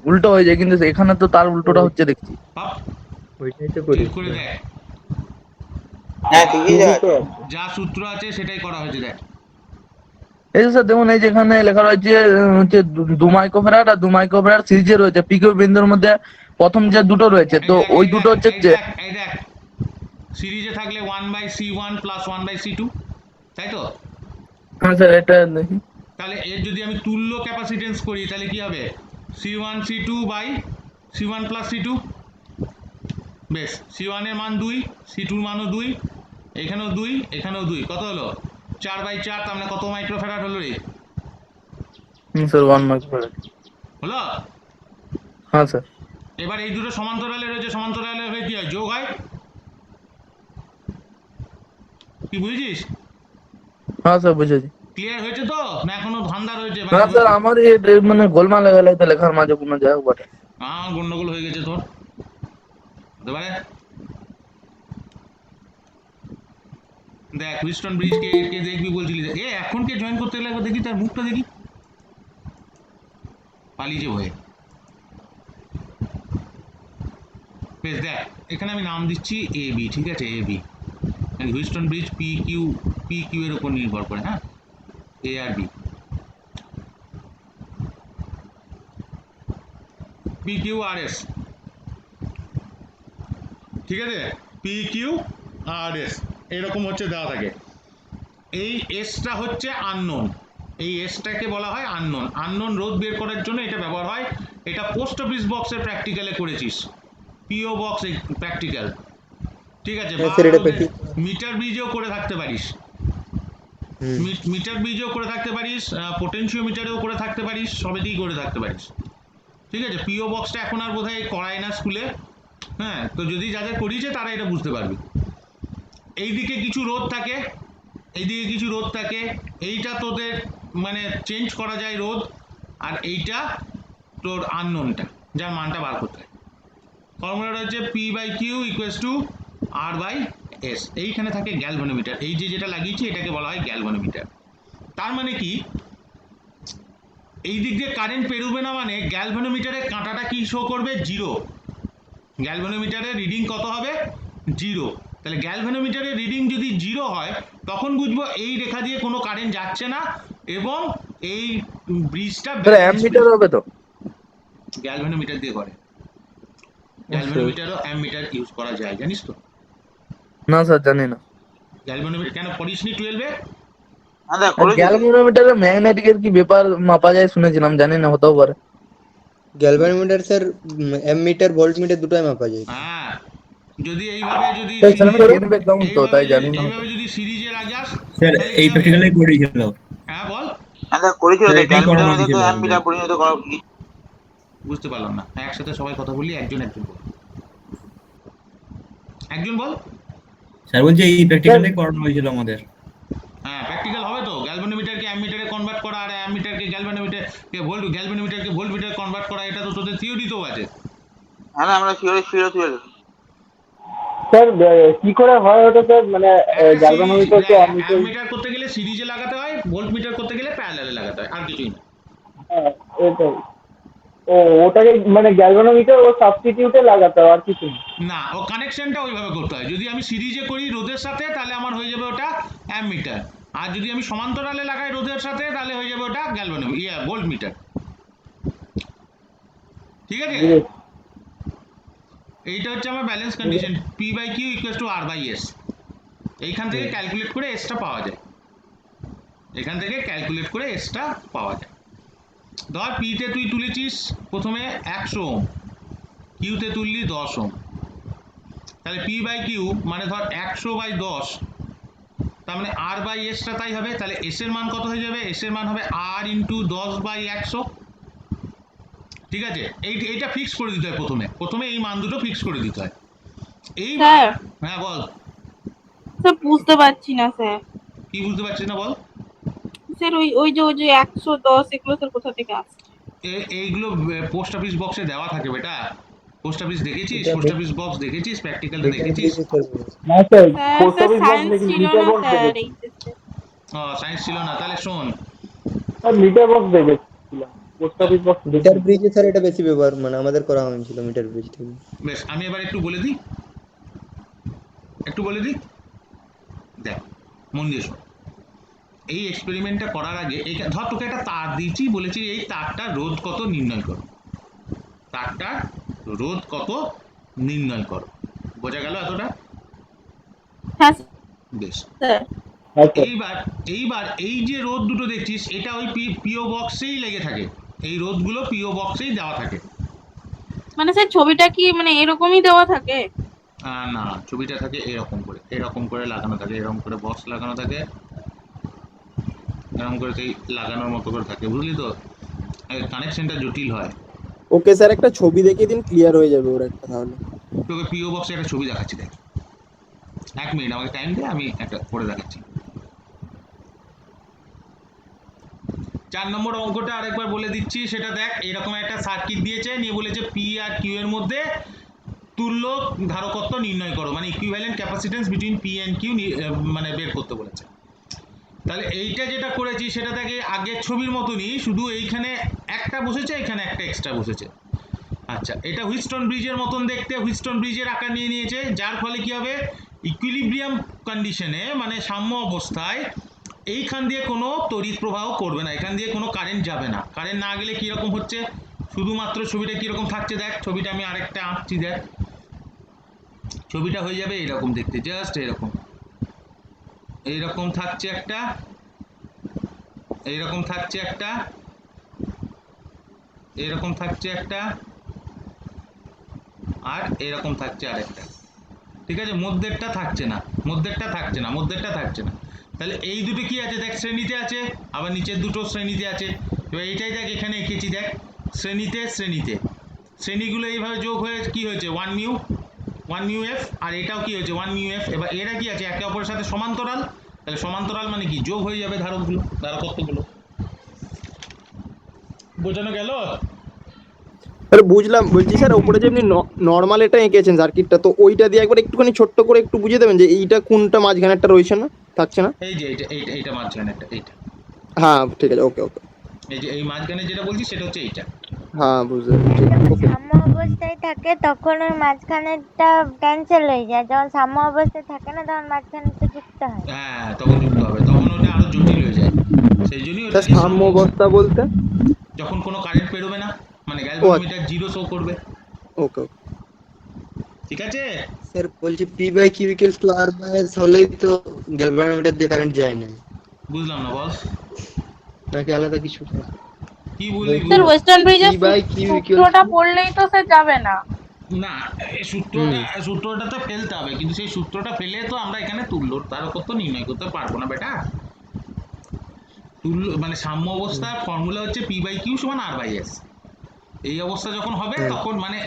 S8: উল্টো হয়ে যায়, কিন্তু এখানে তো তার উল্টোটা হচ্ছে দেখছি।
S1: পাপ
S6: ওইটাই তো করি।
S1: ঠিক করে দেখ,
S7: হ্যাঁ ঠিকই আছে।
S1: যা সূত্র আছে সেটাই করা হয়েছে দেখ।
S8: এই যে স্যার দেখুন, এই যে এখানে লেখা রয়েছে হচ্ছে 2 মাইক্রোফ্যারাড আর 2 মাইক্রোফ্যারাড সিরিজে রয়েছে, পিকিউ বিন্দুর মধ্যে প্রথম যে দুটো রয়েছে, তো ওই দুটো হচ্ছে
S1: এই দেখ সিরিজে থাকলে 1/c1 প্লাস 1/c2, তাই তো?
S8: হ্যাঁ স্যার এটা দেখি।
S1: তাহলে এর যদি আমি তুল্য ক্যাপাসিটেন্স করি তাহলে কি হবে, c1 c2 by c1 plus c2। বেশ, c1 এর মান 2, c2 এর মানও 2, এখানেও 2, এখানেও 2, কত হলো 4/4, তার মানে কত মাইক্রোফ্যারাড হলো রে?
S8: স্যার 1 মাইক্রোফ্যারাড
S1: হলো।
S8: হ্যাঁ স্যার।
S1: এবার এই দুটো সমান্তরালে রয়েছে, সমান্তরালে হয়ে কি হয়, যোগ হয়। কি বুঝেছিস?
S8: হ্যাঁ স্যার বুঝেছি।
S1: ক্লিয়ার হয়েছে তো, না এখনো ধান্দা রয়েছে?
S8: হ্যাঁ স্যার, আমার মানে গোলমাল হয়ে গেল তো লেখার মাঝে কোনো যাই হোক বটে।
S1: গন্ডগোল হয়ে গেছে তোর, হতে পারে। দেখ হুইস্টন ব্রিজ কে দেখবি বলছিলি, এ এখন কে জয়েন করতে গেলে একবার দেখি তার মুখটা দেখি, পালিয়েছে ভয়ে। বেশ দেখ এখানে আমি নাম দিচ্ছি এ বি, ঠিক আছে, A B. Wheatstone bridge P Q এর উপর নির্ভর করে, হ্যাঁ, এ আর বি। পি কিউ আর এস, ঠিক আছে, পি কিউ আর এস এরকম হচ্ছে দেওয়া থাকে। এই এসটা হচ্ছে আননোন, এই এসটাকে বলা হয় আননোন। আননোন রোধ বের করার জন্য এটা ব্যবহার হয়। এটা পোস্ট অফিস বক্সের প্র্যাকটিক্যালে করেছিস, পিও বক্স প্র্যাকটিক্যাল, ঠিক আছে, বা
S6: স্যার এটা প্র্যাকটিস।
S1: মিটার ব্রিজেও করে থাকতে পারিস, মিটার ব্রিজেও করে থাকতে পারিস, পোটেনশিওমিটারেও করে থাকতে পারিস, সবেতেই করে থাকতে পারিস, ঠিক আছে। পিও বক্সটা এখন আর বোধহয় করায় না স্কুলে, হ্যাঁ, তো যদি যাদের করিয়েছে তারা এটা বুঝতে পারবে। এইদিকে কিছু রোধ থাকে, এইদিকে কিছু রোধ থাকে, এইটা তোদের মানে চেঞ্জ করা যায় রোধ, আর এইটা তোর আননোনটা, যার মানটা বার করতে হয়। ফর্মুলাটা হচ্ছে P by Q equals to R by S. এইখানে থাকে গ্যালভানোমিটার, এই যে যেটা লাগিয়েছি এটাকে বলা হয় গ্যালভানোমিটার। তার মানে কি, এই দিক দিয়ে কারেন্ট পেরোবে না, মানে গ্যালভানোমিটারের কাঁটাটা কি শো করবে? জিরো। গ্যালভানোমিটারের রিডিং কত হবে? জিরো। তাহলে গ্যালভানোমিটারের রিডিং যদি জিরো হয় তখন বুঝবো এই রেখা দিয়ে কোনো কারেন্ট যাচ্ছে না এবং এই ব্রিজটা
S8: স্যার অ্যামমিটার হবে তো?
S1: গ্যালভানোমিটার দিয়ে করে। গ্যালভানোমিটারও অ্যামমিটার ইউজ করা যায়, জানিস তো?
S8: না স্যার জানি না।
S1: গ্যালভানোমিটার কেন পড়িসনি 12-এ?
S7: হ্যাঁ দাদা করেছি তো।
S8: গ্যালভানোমিটারে ম্যাগনেটিকের কি ব্যাপার মাপা যায় শুনেছিলাম, জানি না, হতেও পারে।
S6: গ্যালভানোমিটার স্যার অ্যামমিটার ভোল্টমিটার দুটোই মাপা যায়।
S1: হ্যাঁ, যদি এইভাবে যদি
S8: স্যার আমি টেন ব্যাকগ্রাউন্ড তো তাই জানি না।
S1: এইভাবে যদি সিরিজে লাগাস
S9: স্যার
S1: তাহলে
S9: এই
S1: কি হবে?
S9: প্র্যাকটিক্যালে করেছিল।
S1: হ্যাঁ বল,
S7: হ্যাঁ দাদা করেছিল তো,
S9: এটাই
S7: ক্যালকুলেটর
S9: করানো
S7: মধ্যে তো
S9: ছিল
S7: অ্যাম্পিটার
S9: আমাদের।
S7: পরিণত করা কি?
S1: বুঝতে পারলাম না, একসাথে সবাই কথা বললি, একজন একজন বল, একজন বল।
S9: স্যার বলছে এই প্র্যাকটিক্যালে করানো হয়েছিল আমাদের।
S1: হ্যাঁ প্র্যাকটিক্যাল হবে তো, গ্যালভানোমিটারকে অ্যামমিটারে কনভার্ট করা আর অ্যামমিটারকে গ্যালভানোমিটারকে ভোল্টমিটারে কনভার্ট করা, এটা তো তোদের থিওরিতেও আছে।
S7: হ্যাঁ না, আমরা ফিওরে
S4: স্যার কি করে হয় ওটা স্যার, মানে গ্যালভানোমিটারকে
S1: অ্যামমিটার করতে গেলে সিরিজে লাগাতে হয়, ভোল্টমিটার করতে গেলে প্যারালালে লাগাতে হয়, আর কিছুই না।
S4: এটাই। ও ওটাকে মানে গ্যালভানোমিটার ও সাবস্টিটিউটে লাগাতে হয় আর কিছু না।
S1: না, ও কানেকশনটা ওইভাবে করতে হয়। যদি আমি সিরিজে করি রোদের সাথে তাহলে আমার হয়ে যাবে ওটা অ্যামমিটার, আর যদি আমি সমান্তরালে লাগাই রোদের সাথে তাহলে হয়ে যাবে ওটা ভোল্টমিটার। ঠিক আছে,
S4: বুঝেছি।
S1: এইটা হচ্ছে আমার balance condition, P by Q equal to R by S. এইখান থেকে ক্যালকুলেট করে এসটা পাওয়া যায়, এখান থেকে ক্যালকুলেট করে এসটা পাওয়া যায়। ধর পিতে তুই তুলেছিস প্রথমে 100 ওম, কিউতে তুললি 10 ওম, তাহলে পি বাই কিউ মানে ধর 100/10, তার মানে আর বাই এসটা তাই হবে। তাহলে এস এর মান কত হয়ে যাবে? এস এর মান হবে আর ইন্টু 10/100। ঠিক আছে, এইটা ফিক্স করে দিতে হয়, প্রথমে এই মান দুটো ফিক্স করে দিতে হয়। এই
S3: স্যার
S1: হ্যাঁ বল,
S3: স্যার বুঝতে পারছি না স্যার।
S1: কি বুঝতে পারছিস না বল?
S3: স্যার ওই যে 110 এগুলো স্যার কোথা থেকে আসছে?
S1: এইগুলো পোস্ট অফিস বক্সে দেওয়া থাকে বেটা। পোস্ট অফিস দেখেছিস?
S6: এটা
S1: পোস্ট অফিস বক্স দেখেছিস? প্র্যাকটিক্যালটা
S6: মিটার
S1: দেখেছিস?
S6: ব্রিজে স্যার
S4: না sir,
S3: sir
S4: post
S3: sir
S4: office box
S3: science
S4: দেখি,
S3: ছিল
S4: মিটার
S3: না
S4: বক্স
S3: স্যার
S4: দেখেছি।
S3: এইচএসে।
S1: ও সায়েন্স ছিল না, তাহলে শোন।
S4: স্যার মিটার বক্স দেখেছিলাম, পোস্ট অফিস বক্স
S6: মিটার ব্রিজে স্যার এটা বেশি ব্যবহার, মানে আমাদের করা হয়েছিল মিটার ব্রিজ থেকে।
S1: বেশ, আমি এবার একটু বলে দিই, দেখ মন দিয়ে শোন। এই এক্সপেরিমেন্টটা করার আগে ধর তোকে একটা তার দিয়েছি, বলেছি এই তারটার রোধ কত নির্ণয় করো, তারটার রোধ কত নির্ণয় করো। বোঝা গেল এতটা?
S3: হ্যাঁ
S1: বেশ,
S3: স্যার।
S1: এইবার এই যে রোধ দুটো দেখছিস এটা ওই পিও বক্সেই লেগে থাকে, এই রোধগুলো পিও বক্সেই দেওয়া থাকে।
S3: মানে স্যার ছবিটা কি মানে এরকমই দেওয়া থাকে?
S1: না, ছবিটা থাকে এরকম করে লাগানো থাকে, এরকম করে বক্স লাগানো থাকে, এরকম করে সেই লাগানোর মতো করে থাকে, বুঝলি তো? কানেকশনটা জটিল হয়।
S5: ওকে স্যার, একটা ছবি দেখিয়ে দিন, ক্লিয়ার হয়ে যাবে ওর একটা তাহলে।
S1: তোকে পিও বক্সে একটা ছবি দেখাচ্ছি, দেখ 1 মিনিট আমাকে টাইম দে, আমি একটা করে দেখাচ্ছি। 4 নম্বর অঙ্কটা আরেকবার বলে দিচ্ছি, সেটা দেখ। এরকম একটা সার্কিট দিয়েছে, নিয়ে বলেছে পি আর কিউ এর মধ্যে তুল্য ধারকত্ব নির্ণয় করো, মানে equivalent capacitance between P and Q মানে বের করতে বলেছে। তাহলে এইটা যেটা করেছি সেটা দেখে আগের ছবির মতনই, শুধু এইখানে একটা বসেছে, এখানে একটা এক্সট্রা বসেছে। আচ্ছা, এটা হুইটস্টোন ব্রিজের মতন দেখতে, হুইটস্টোন ব্রিজের আকার নিয়ে নিয়েছে, যার ফলে কি হবে, ইকুইলিব্রিয়াম কন্ডিশনে মানে সাম্য অবস্থায় এইখান দিয়ে কোনো তড়িৎ প্রবাহ করবে না, এখান দিয়ে কোনো কারেন্ট যাবে না। কারেন্ট না গেলে কীরকম হচ্ছে, শুধুমাত্র ছবিটা কীরকম থাকছে দেখ, ছবিটা আমি আরেকটা আঁকছি, দেখ ছবিটা হয়ে যাবে এইরকম দেখতে, জাস্ট এরকম, এইরকম থাকছে একটা, এইরকম থাকছে একটা, এরকম থাকছে একটা, আর এরকম থাকছে আরেকটা। ঠিক আছে, মধ্যেরটা থাকছে না, মধ্যেরটা থাকছে না, মধ্যেরটা থাকছে না। তাহলে এই দুটো কি আছে দেখ, শ্রেণীতে আছে, আবার নিচের দুটো শ্রেণীতে আছে। এবার এইটাই দেখ এখানে এঁকেছি, দেখ শ্রেণীতে শ্রেণীতে, শ্রেণীগুলো এইভাবে যোগ হয়ে কি হয়েছে 1 মিউ এফ, আর এটাও কি হয়েছে 1 মিউ এফ। এবার এরা কি আছে, একে অপরের সাথে সমান্তরাল, তাহলে সমান্তরাল মানে কি যোগ হয়ে যাবে ধারকত্বগুলো। বোঝানো গেল?
S5: আরে বুঝলাম, বলছি স্যার ওপরে যে আপনি নর্মাল এটা এঁকেছেন সার্কিটটা, তো ওইটা দিয়ে একবার একটুখানি ছোট্ট করে একটু বুঝিয়ে দেবেন যে এইটা কোনটা মাঝখানে একটা রয়েছে না, থাকছে না?
S1: এই যে এইটা মাঝখানে একটা, এইটা
S5: হ্যাঁ ঠিক আছে, ওকে ওকে।
S1: এই যে এই মাঝখানে যেটা বলছি সেটা হচ্ছে এইটা।
S5: হ্যাঁ বুঝতে পেরেছি, ঠিক আছে, ওকে।
S10: সাম্য অবস্থায় থাকে তখন ওই মাঝখানেরটা ক্যান্সেল হয়ে যায়, যখন সাম্য অবস্থায় থাকে না তখন মাঝখানেরটা যুক্ত হয়।
S1: হ্যাঁ, তখন যুক্ত হবে, তখন ওটা আরো জটিল হয়ে যায়। সেই জন্যই
S5: স্যার
S1: ওটাকে
S5: সাম্য অবস্থা বলতে?
S1: যখন কোনো কারেন্ট বেরোবে না, মানে গ্যালভানোমিটার জিরো শো করবে।
S5: ওকে ওকে।
S1: ঠিক আছে?
S6: স্যার বলছি P by Q equals to R by S হলেই তো গ্যালভানোমিটার দিয়ে কারেন্ট যায় না,
S1: বুঝলাম না, বল
S6: নাকি আলাদা কিছু?
S1: কি বললি?
S3: স্যার ওয়েস্টার্ন ব্রিজের
S6: P by Q equals
S3: সূত্রটা পড়লেই তো স্যার যাবে না।
S1: না, এই সূত্রটা তো ফেলতে হবে, কিন্তু সেই সূত্রটা ফেলে তো আমরা এখানে তুল্যর তার উপর তো নির্ণয় করতে পারবো না বেটা। তুল্য মানে সাম্য অবস্থার ফর্মুলা হচ্ছে পি বাই কিউ সমান আর বাই এস। এই অবস্থা যখন হবে তখন মানে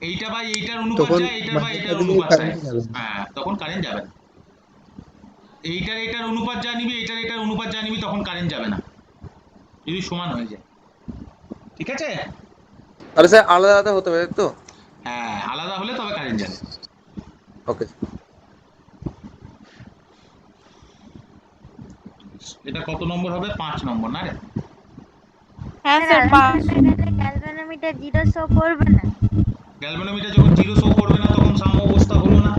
S1: এইটা বাই এইটার অনুপাত
S6: তখন
S1: যায়, এইটার বাই এটার
S6: মাঝখানে
S1: অনুপাত যায়।
S6: কারেন্ট যাবে না।
S1: হ্যাঁ, তখন কারেন্ট যাবে না। এইটার অনুপাত যা নিবি, এটার অনুপাত যা নিবি, তখন কারেন্ট যাবে না যদি সমান হয়ে যায়। ঠিক আছে?
S2: তাহলে স্যার আলাদা আলাদা হতে পারে তো?
S1: হ্যাঁ, আলাদা হলে তবে কারেন্ট যাবে।
S2: ওকে।
S1: এটা কত নম্বর হবে? 5 নম্বর না রে?
S3: হ্যাঁ স্যার 5।
S10: গ্যালভানোমিটার জিরো শো করবে না।
S1: গ্যালভানোমিটার যখন জিরো শো করবে না তখন সাম্য অবস্থা হলো না।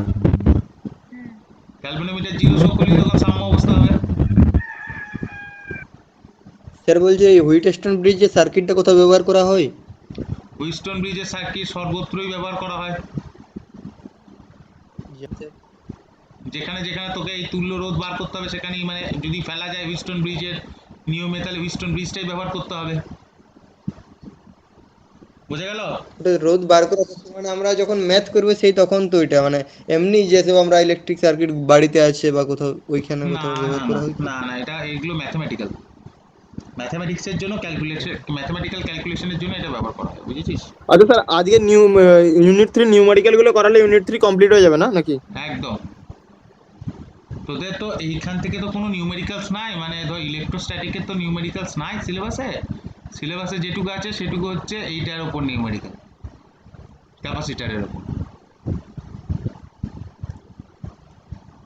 S1: গ্যালভানোমিটার জিরো শো করলে তখন সাম্য অবস্থা হবে।
S6: স্যার বলছি এই হুইটস্টোন ব্রিজের সার্কিটটা কোথাও ব্যবহার করা হয়?
S1: হুইস্টন ব্রিজের সার্কিট সর্বত্রই ব্যবহার করা হয়। যেখানে যেখানে তোকে এই তুল্য রোধ বার করতে হবে সেখানেই, মানে যদি ফেলা যায় হুইস্টন ব্রিজের নিয়মে, তাহলে হুইস্টন ব্রিজটাই ব্যবহার করতে হবে। বোঝা গেল?
S6: ওটা রোধ বার করার মানে আমরা যখন ম্যাথ করবো সেই তখন তো ওইটা মানে এমনি যেসব আমরা ইলেকট্রিক সার্কিট বাড়িতে আছে বা কোথাও ওইখানে
S1: না
S6: কোথাও
S1: না
S6: ব্যবহার
S1: না
S6: করা হয়?
S1: না না, এটা এগুলো ম্যাথমেটিক্যাল, ম্যাথমেটিক্সের জন্য ম্যাথমেটিক্যাল ক্যালকুলেশনের জন্য এটা ব্যবহার করা হয়, বুঝেছিস?
S5: আচ্ছা স্যার আজকে ইউনিট 3 নিউমেরিক্যাল গুলো করালে ইউনিট 3 কমপ্লিট হয়ে যাবে না নাকি?
S1: একদম। তোদের তো এইখান থেকে তো কোনো নিউমেরিক্যালস নাই, মানে ধর ইলেকট্রোস্ট্যাটিকের তো নিউমেরিক্যালস নাই সিলেবাসে যেটুকু আছে সেটুকু হচ্ছে এইটার ওপর নিউমেরিক্যাল, ক্যাপাসিটারের ওপর,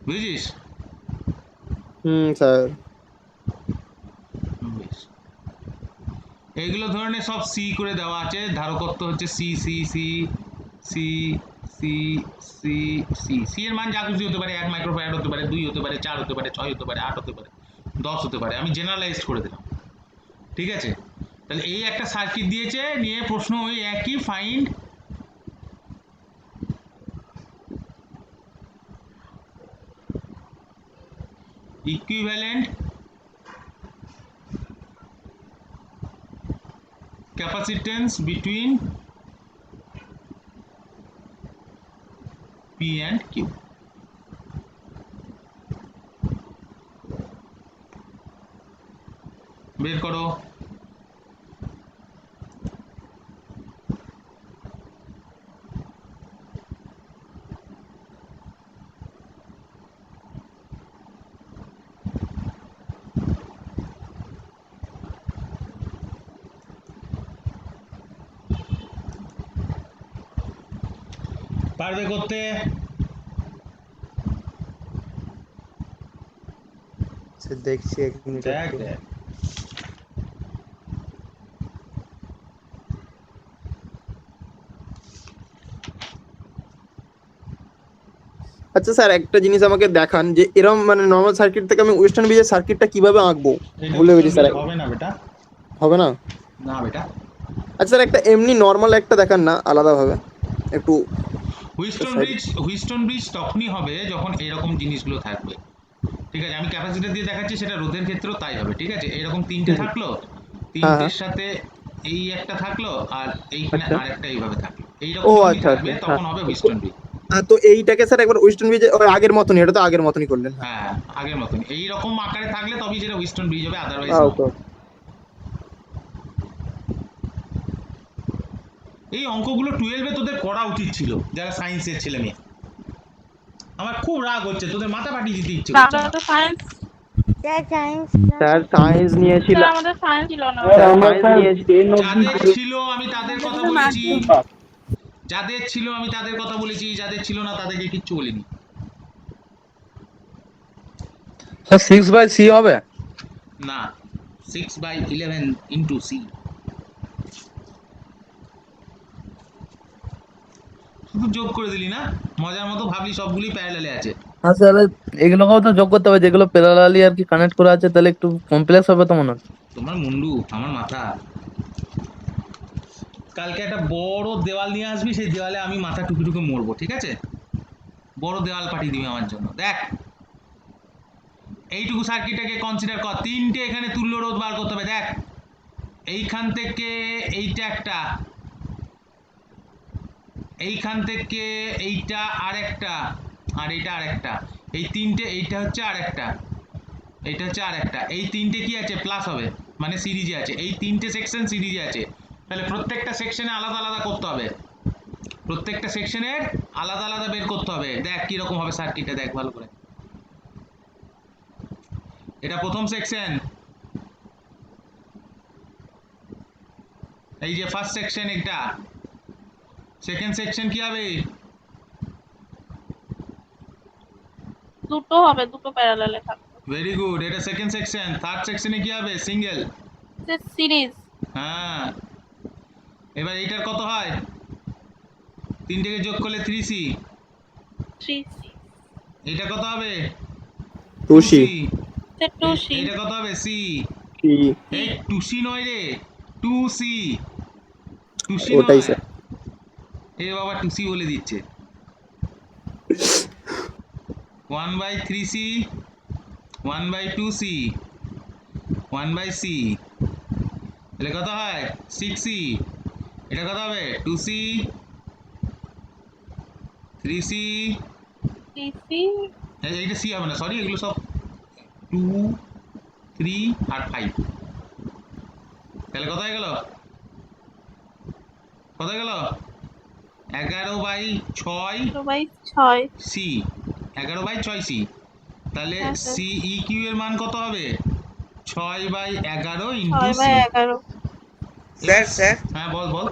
S1: বুঝেছিস?
S5: স্যার
S1: বেশ, এইগুলো ধরনের সব সি করে দেওয়া আছে, ধারকত্ব হচ্ছে C C C C C C C C এর মান যা খুশি হতে পারে, 1 মাইক্রোফ্যারাড হতে পারে, 2 হতে পারে, 4 হতে পারে, 6 হতে পারে, 8 হতে পারে, 10 হতে পারে, আমি জেনারেলাইজড করে দিলাম। ঠিক আছে? তাহলে এই একটা সার্কিট দিয়েছে, নিয়ে প্রশ্ন ওই একই, find equivalent capacitance between P and Q. বের করো। পারবে করতে?
S6: স্যার দেখছি 1 মিনিট।
S1: দেখ দেখ।
S5: আচ্ছা স্যার একটা জিনিস আমাকে দেখান যে এরকম মানে নর্মাল সার্কিট থেকে আমি ওয়েস্টার্ন ব্রিজের সার্কিটটা কিভাবে আঁকবো ভুলে গেছি স্যার।
S1: হবে না বেটা,
S5: হবে না?
S1: না বেটা।
S5: আচ্ছা স্যার একটা এমনি নর্মাল একটা দেখান না আলাদাভাবে একটু।
S1: হুইস্টন ব্রিজ তখনই হবে যখন এরকম জিনিসগুলো থাকবে। ঠিক আছে? আমি ক্যাপাসিটর দিয়ে দেখাচ্ছি, সেটা রোধের ক্ষেত্রেও তাই হবে। ঠিক আছে? এরকম তিনটে থাকলো, তিনটের সাথে এই একটা থাকলো, আর এইখানে আরেকটা এইভাবে থাকলো, এইরকম যদি থাকবে তখন হবে হুইস্টন ব্রিজ।
S5: তো এইটাকে স্যার একবার ওয়েস্টার্ন ব্রিজে আগের মতনই, এটা তো আগের মতনই করলেন।
S1: হ্যাঁ, আগের মতন এইরকম আকারে থাকলে তবেই যেটা হুইস্টন ব্রিজ হবে, আদারওয়াইজ এই অঙ্কগুলো 12-এ তোদের করা উচিত ছিল, যারা সায়েন্সের ছেলে মেয়ে। আমার খুব রাগ হচ্ছে, তোদের মাথা ফাটিয়ে দিতে ইচ্ছে করছে
S3: আমরা
S1: না।
S3: তো science
S10: sir science
S5: sir science নিয়েছিল,
S3: স্যার আমাদের সায়েন্স ছিল না।
S4: স্যার আমরা
S5: সায়েন্স
S4: স্যার
S5: নিয়েছি।
S4: 10 অবধি
S1: যাদের ছিল আমি তাদের কথা
S3: আমাদের
S1: বলেছি,
S3: math
S1: যাদের ছিল আমি তাদের কথা বলেছি, যাদের ছিল না তাদেরকে কিচ্ছু বলিনি।
S8: স্যার 6/c হবে?
S1: না, 6/11 ইন্টু সি। শুধু যোগ করে দিলি না, মজার মতো ভাবলি সবগুলি প্যারালালে আছে।
S8: হ্যাঁ স্যার, এগুলোকেও তো যোগ করতে হবে, যেগুলো প্যারালালি আর কি কানেক্ট করা আছে, তাহলে একটু কমপ্লেক্স হবে তো মনে হচ্ছে।
S1: তোমার মুন্ডু আমার মাথা। কালকে একটা বড় দেওয়াল নিয়ে আসবি, সেই দেওয়ালে আমি মাথা টুকে টুকে মরবো, ঠিক আছে? বড় দেওয়াল পাঠিয়ে দিবি আমার জন্য। দেখ এইটুকু সার্কিটটাকে কনসিডার কর, তিনটে এখানে তুল্য রোধ বার করতে হবে। দেখ এইখান থেকে এইটা একটা, এইখান থেকে এইটা আরেকটা, আর এইটা আরেকটা, এই তিনটে, এইটা হচ্ছে আরেকটা, এইটা হচ্ছে আরেকটা, এই তিনটে কি আছে প্লাস হবে, মানে সিরিজে আছে। এই তিনটে সেকশন সিরিজে আছে, তাহলে প্রত্যেকটা সেকশনে আলাদা আলাদা করতে হবে, প্রত্যেকটা সেকশনের আলাদা আলাদা বের করতে হবে। দেখ কিরকম হবে সার্কিটটা, দেখ ভালো করে। এটা প্রথম সেকশন, এই যে ফার্স্ট সেকশন, এটা সেকেন্ড সেকশন কি হবে?
S3: দুটো হবে, দুটো প্যারালালে থাকবে।
S1: ভেরি গুড, এটা সেকেন্ড সেকশন। থার্ড সেকশনে কি হবে? সিঙ্গেল।
S3: সিরিজ
S1: হ্যাঁ, এবার এইটার কত হয়? তিনটেকে যোগ করলে 3c।
S3: 3C
S1: এটা কত হবে?
S5: 2c।
S3: স্যার 2C
S1: এটা কত হবে? c।
S5: কি
S1: এই 2c নয় রে, 2c, 2c
S5: ওটাই
S1: নয়।
S5: স্যার।
S1: এ বাবা 2c বলে দিচ্ছে। 1/3c, 1/2c, 1/c, তাহলে কত হয়? 6c। এটা কত হবে? 2c, 3c,
S3: 3C
S1: এইটা c হবে না, সরি, এগুলো সব 2, 3 আর 5। তাহলে কত হয়ে গেল? কত হয়ে গেল? 11/6
S3: 2/6
S1: c, 11/6c। তাহলে
S3: হ্যাঁ স্যার।
S1: CEQ এর মান কত হবে? 6/11 ইন্টু c।
S3: 6/11
S2: স্যার স্যার
S1: হ্যাঁ বল বল।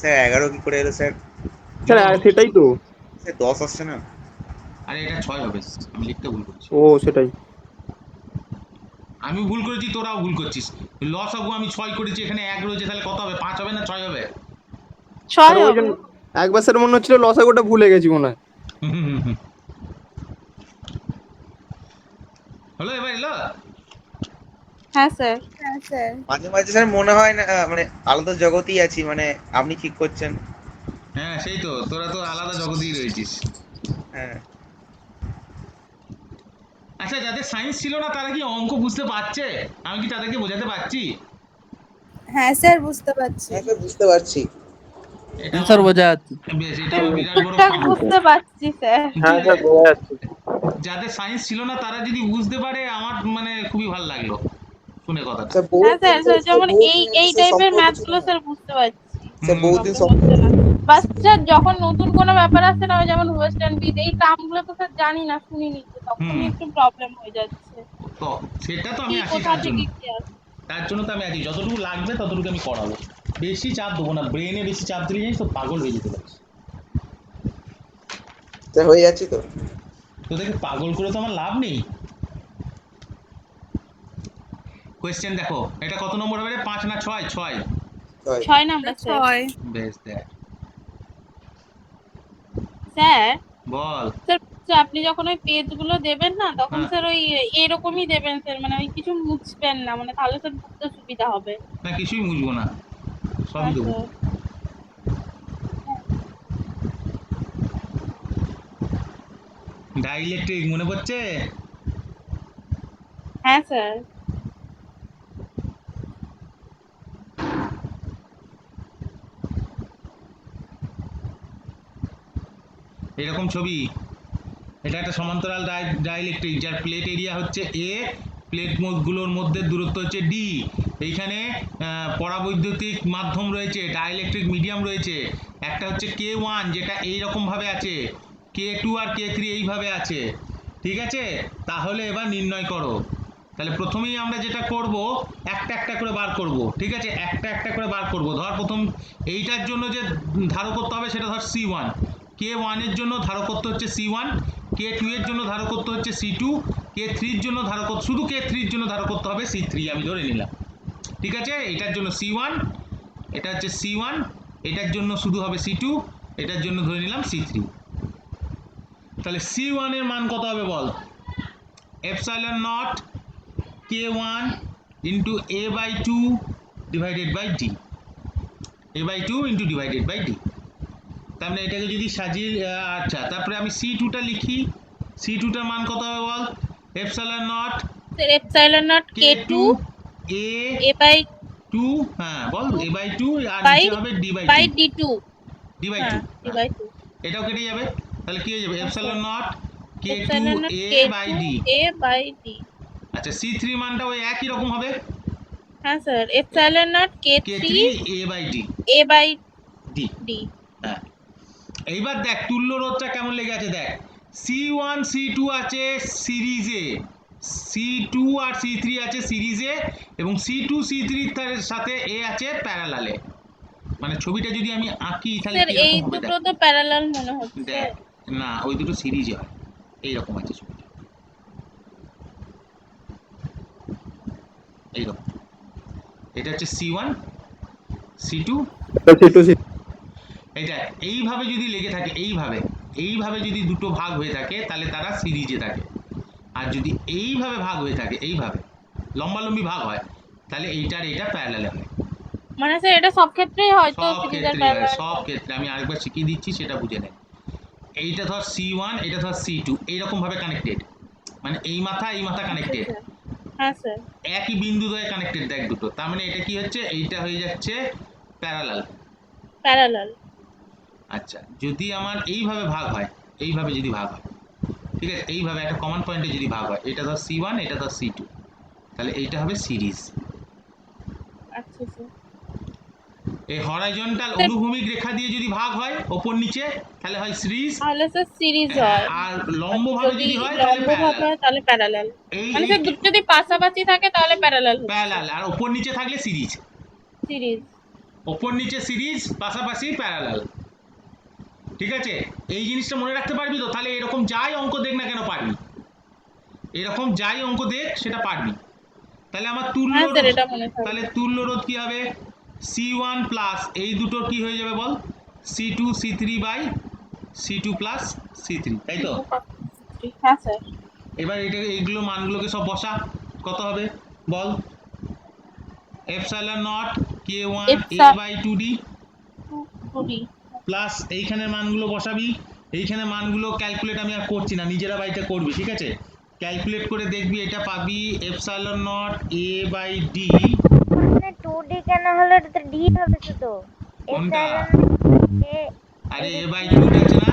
S2: স্যার 11 কি করে এলো স্যার?
S5: স্যার সেটাই তো।
S2: স্যার 10 আসছে না?
S1: আরে এটা 6 হবে, আমি লিখতে ভুল করছি।
S5: ও সেটাই।
S1: আমি ভুল করেছি, তোরাও ভুল করছিস। লসাগু আমি 6 করেছি, এখানে 1 রয়েছে, তাহলে কত হবে? 5 হবে না 6 হবে?
S3: 6
S5: স্যার ওই
S3: হবে।
S5: জন্য একবার স্যার মনে হচ্ছিল লসাগুটা ভুলে গেছি মনে হয়।
S1: হলো, এবার এলো।
S3: হ্যাঁ স্যার।
S2: মাঝে মাঝে স্যার মনে হয় না মানে আলাদা জগতেই আছি, মানে আপনি ঠিক করছেন।
S1: হ্যাঁ সেই তো, তোরা তো আলাদা জগতেই রয়েছিস।
S2: হ্যাঁ
S1: আচ্ছা, যাদের সায়েন্স ছিল না তারা কি অঙ্ক বুঝতে পারছে? আমি কি তাদেরকে বোঝাতে পারছি?
S2: হ্যাঁ স্যার বুঝতে পারছি।
S1: এটা
S8: স্যার
S1: আমার
S8: বোঝা যাচ্ছে।
S1: বেশ, এটা আমার বিরাট বড়
S3: ঠিকঠাক
S1: পাওনা।
S3: বুঝতে পারছি স্যার।
S5: হ্যাঁ স্যার বোঝা যাচ্ছে।
S1: যাদের সায়েন্স ছিল না তারা যদি বুঝতে পারে, আমার মানে খুবই ভালো লাগলো শুনে কথাটা।
S2: স্যার
S3: হ্যাঁ স্যার, স্যার যেমন এই টাইপের ম্যাথ গুলো স্যার বুঝতে পারছি।
S2: স্যার বহুদিন
S3: প্রবলেম হচ্ছে না। বাস স্যার যখন নতুন কোনো ব্যাপার আসছে না, ওই যেমন ওয়েস্টার্ন বিট, এই টার্ম গুলো তো স্যার জানি না, শুনিনি, তো তখনই একটু প্রবলেম হয়ে যাচ্ছে।
S1: তো সেটা তো আমি
S3: কি
S1: আছি
S3: কোথা
S1: তার জন্য,
S3: থেকে কি আসছে।
S1: তার জন্য তো আমি আছি। যতটুকু লাগবে ততটুকু আমি করাবো, বেশি চাপ দেবো না। ব্রেনে বেশি চাপ দিলে জানিস তো পাগল হয়ে যেতে পারিস।
S2: স্যার হয়ে যাচ্ছে তো।
S1: তোদেরকে পাগল করে তো আমার লাভ নেই। কোয়েশ্চেন দেখো, এটা কত নম্বর হবে রে? 5 না 6? 6।
S3: 6 নাম্বার স্যার।
S1: বেশ, দেখ
S3: স্যার
S1: বল।
S3: স্যার স্যার, আপনি যখন ওই পেজ গুলো দেবেন না, তখন
S1: হ্যাঁ।
S3: স্যার ওই এরকমই দেবেন স্যার, মানে ওই কিছু মুছবেন না, মানে তাহলে স্যার বুঝতে সুবিধা হবে।
S1: না কিছুই বুঝবো না, সবই
S3: হ্যাঁ
S1: দেবো।
S3: স্যার।
S1: ডাইইলেকট্রিক মনে পড়ছে?
S3: হ্যাঁ স্যার।
S1: এরকম ছবি, এটা একটা সমান্তরাল ডাইইলেকট্রিক, যার প্লেট এরিয়া হচ্ছে a, প্লেট গুলোর মধ্যে দূরত্ব হচ্ছে d। এইখানে পরাবৈদ্যুতিক মাধ্যম রয়েছে, ডাইইলেকট্রিক মিডিয়াম রয়েছে। একটা হচ্ছে K1, যেটা এইরকম ভাবে আছে, K2 আর K3 এইভাবে আছে। ঠিক আছে, তাহলে এবার নির্ণয় করো। তাহলে প্রথমেই আমরা যেটা করব, একটা একটা করে বার করব। ঠিক আছে, একটা একটা করে বার করব। ধর প্রথম এইটার জন্য যে ধারকত্ব হবে সেটা ধর C1, K1 এর জন্য ধারকত্ব হচ্ছে C1, K2 এর জন্য ধারকত্ব হচ্ছে C2, K3 এর জন্য ধারকত্ব, শুধু K3 এর জন্য ধারকত্ব হবে C3, আমি ধরে নিলাম। ঠিক আছে, এটার জন্য C1, এটা হচ্ছে C1, এটার জন্য শুধু হবে C2, এটার জন্য ধরে নিলাম C3। তাহলে C1 এর মান কত হবে বল? Epsilon naught K1 into A/2 divided by D, A/2 into divided by D। তার মানে এটাকে যদি সাজিয়ে আচ্ছা, তারপরে আমি C2 টা লিখি। C2 টার মান কত হবে বল? Epsilon naught
S3: epsilon naught
S1: K2
S3: A by
S1: A/2, হ্যাঁ বল, A/2 আর
S3: বাই
S1: নিচে হবে D/2,
S3: বাই D2,
S1: D/2,
S3: হ্যাঁ
S1: হ্যাঁ,
S3: D/2,
S1: এটাও কেটে যাবে। তাহলে কি হয়ে যাবে? Epsilon naught K2
S3: epsilon naught
S1: A by
S3: K2
S1: D।
S3: A by D।
S1: আচ্ছা, C3 মানটা ওই একই রকম হবে,
S3: হ্যাঁ sir, epsilon naught
S1: K3 A by D,
S3: A by
S1: D।
S3: D।
S1: হ্যাঁ, এইবার দেখ তুল্য রোধটা কেমন লেগে আছে দেখ। C1 C2 আছে সিরিজে, C2 আর C3 আছে সিরিজে, এবং C2 C3 এর সাথে A আছে প্যারালালে। মানে ছবিটা যদি আমি আঁকি তাহলে
S3: স্যার
S1: কি
S3: এই
S1: রকম হবে
S3: দুটো
S1: দেখ।
S3: তো প্যারালাল মনে হচ্ছে।
S1: দেখ না, ওই দুটো সিরিজে হয়, এইরকম আছে ছবিটা, এইরকম। এটা হচ্ছে C1 C2, এই দেখ এইভাবে যদি লেগে থাকে, এইভাবে এইভাবে যদি দুটো ভাগ হয়ে থাকে তাহলে তারা সিরিজে থাকে। আর যদি এইভাবে ভাগ হয়ে থাকে, এইভাবে লম্বালম্বি ভাগ হয়, তাহলে এইটার এটা প্যারালালে হয়।
S3: মানে স্যার এটা সব ক্ষেত্রেই হয় তো,
S1: সব
S3: সিরিজ আর
S1: ক্ষেত্রেই হয়,
S3: প্যারালাল?
S1: সব ক্ষেত্রে। আমি আরেকবার শিখিয়ে দিচ্ছি, সেটা বুঝে নেন। এইটা ধর C1, এটা ধর C2, এইরকম ভাবে কানেক্টেড, মানে এই মাথা এই মাথা কানেক্টেড,
S3: হ্যাঁ স্যার।
S1: একই বিন্দু দ্বয়ে কানেক্টেড দেখ দুটো। তার মানে এটা কি হচ্ছে? এইটা হয়ে যাচ্ছে প্যারালাল।
S3: প্যারালাল।
S1: আচ্ছা, যদি আমার এইভাবে ভাগ হয়, এইভাবে যদি ভাগ হয়, ঠিক আছে, এইভাবে একটা কমন পয়েন্টে যদি ভাগ হয়, এটা ধর C1, এটা ধর C2, তাহলে এইটা হবে সিরিজ।
S3: আচ্ছা স্যার।
S1: এই হরাইজন্টাল অনুভূমিক রেখা দিয়ে যদি ভাগ হয় ওপর নিচে, তাহলে হয় সিরিজ।
S3: তাহলে স্যার সিরিজ হয়।
S1: আর লম্বভাবে যদি হয় তাহলে
S3: লম্বভাবে
S1: প্যারালাল।
S3: হয় তাহলে প্যারালাল।
S1: এই
S3: মানে স্যার দুটো যদি পাশাপাশি থাকে তাহলে প্যারালাল হচ্ছে।
S1: প্যারালাল, আর ওপর নিচে থাকলে সিরিজ।
S3: সিরিজ।
S1: ওপর নিচে সিরিজ, পাশাপাশি প্যারালাল। ঠিক আছে, এই জিনিসটা মনে রাখতে পারবি তো? তাহলে এরকম যাই অঙ্ক দেখ না কেন পারবি, এরকম যাই অঙ্ক দেখ সেটা পারবি। তাহলে আমার তুল্য
S3: হ্যাঁ স্যার
S1: রোধ,
S3: এটা মনে থাকবে।
S1: তাহলে তুল্য রোধ কি হবে? C1 প্লাস এই দুটো কি হয়ে যাবে বল? C2 C3 by C2 plus C3, তাই তো?
S3: হ্যাঁ স্যার।
S1: এবার এটা এইগুলো মানগুলোকে সব বসা, কত হবে বল? Epsilon naught K1 A by 2D
S3: 2D
S1: plus এইখানের মানগুলো বসাবি। এইখানে মানগুলো ক্যালকুলেট আমি আর করছি না, নিজেরা বাড়িতে করবি। ঠিক আছে, ক্যালকুলেট করে দেখবি, এটা পাবি epsilon naught A by D।
S10: মানে 2D কেন হলো? এটা তো D হবে শুধু।
S1: কোনটা?
S10: A
S1: আরে A বাই 2 আছে না,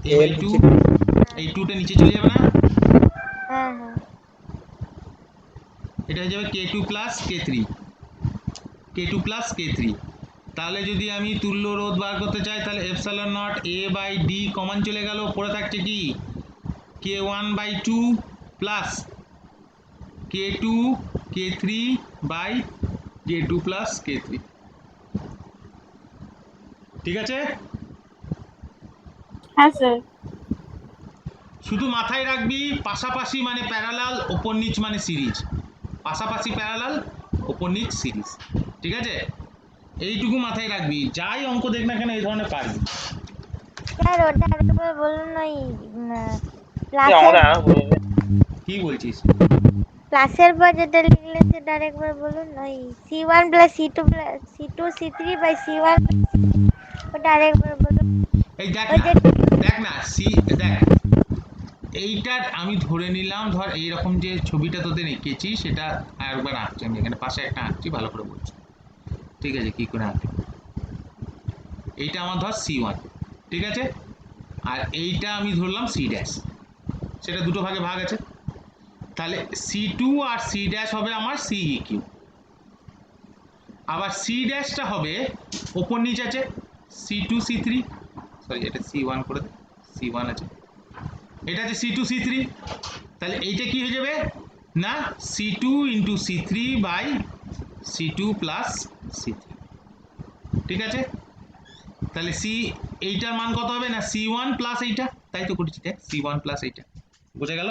S1: A বাই 2, এই 2টা নিচে চলে যাবে না,
S10: হ্যাঁ হ্যাঁ।
S1: এটা হয়ে যাবে K2 plus K3, K2 plus K3। তাহলে যদি আমি তুল্য রোধ বার করতে চাই, তাহলে epsilon naught A by D common চলে গেল, পড়ে থাকছে কি? K1 by 2 plus K2 K3 by K2 plus K3। ঠিক আছে,
S3: হ্যাঁ স্যার।
S1: শুধু মাথায় রাখবি পাশাপাশি মানে প্যারালাল, ওপর নিচ মানে সিরিজ। পাশাপাশি প্যারালাল, ওপর নিচ সিরিজ। ঠিক আছে, এইটুকু মাথায় রাখবি, যাই অঙ্ক দেখ না কেন এই ধরনের পারবি।
S10: স্যার ওটা আরেকবার বলুন, ওই
S1: কি বলছিস?
S10: প্লাসের পর যেটা লিখলেন সেটা আরেকবার বলুন। ওই C1 plus C2 plus C2 C3 by C1, ওটা আরেকবার বলুন।
S1: এই দেখ
S10: ওই
S1: না,
S10: যে
S1: দেখ না, দেখ এইটার আমি ধরে নিলাম, ধর এইরকম যে ছবিটা তোদের এঁকেছি সেটা আরেকবার আঁকছি আমি, এখানে পাশে একটা আঁকছি, ভালো করে বলছি। ঠিক আছে, কি করে আঁকছি? এইটা আমার ধর C1, ঠিক আছে, আর এইটা আমি ধরলাম C ড্যাশ, সেটা দুটো ভাগে ভাগ আছে। তাহলে C2 আর C ড্যাশ হবে আমার CEQ। আবার C ড্যাশটা হবে ওপর নিচ আছে, C2 C3, সরি এটা C1 করে দে, C1 আছে, এটা হচ্ছে C2C3, তাহলে এইটা কি হয়ে যাবে না C2 into C3 by C2 plus C3, ঠিক আছে? তাহলে এইটার মান কত হবে না C1 প্লাস এইটা, তাই তো করেছি, দেখ C1 প্লাস এইটা, বোঝা গেল?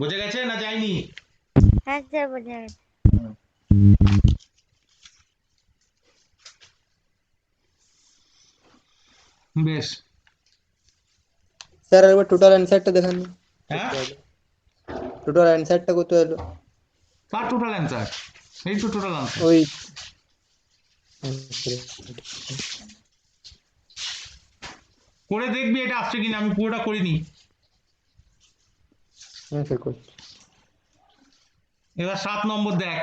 S1: বোঝা গেছে না যায়নি?
S10: হ্যাঁ স্যার বোঝা গেছে।
S1: বেশ।
S6: স্যার একবার টোটাল অ্যান্সারটা দেখান।
S1: হ্যাঁ,
S6: টোটাল অ্যান্সারটা কত হলো?
S1: কার টোটাল অ্যান্সার? এই তো টোটাল অ্যান্সার।
S6: ওই
S1: করে দেখবি এটা আসছে কিনা, আমি পুরোটা করিনি।
S6: হ্যাঁ স্যার করছি।
S1: এবার 7 নম্বর দেখ।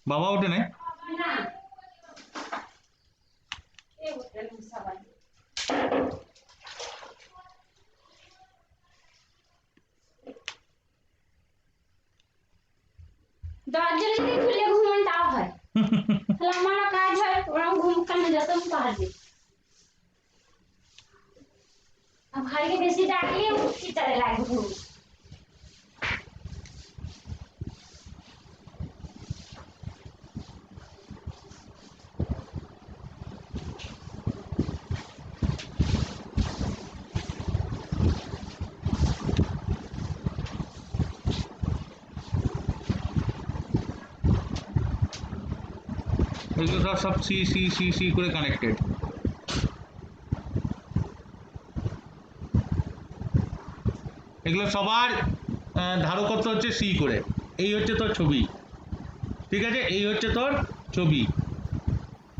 S1: বাবা ওঠে নাই?
S11: দরজা যদি খুলে ঘুমান তাও হয়, তাহলে আমারও কাজ হয়, ওরাও ঘুম কানে যত পারবে। আর ভাইকে বেশি ডাকলেও চিতারে লাগবে ঘুম।
S1: এগুলো সব সি সি সি সি করে কানেক্টেড। এগুলো সবার ধারকত্ব হচ্ছে সি করে। এই হচ্ছে তোর ছবি, ঠিক আছে? এই হচ্ছে তোর ছবি।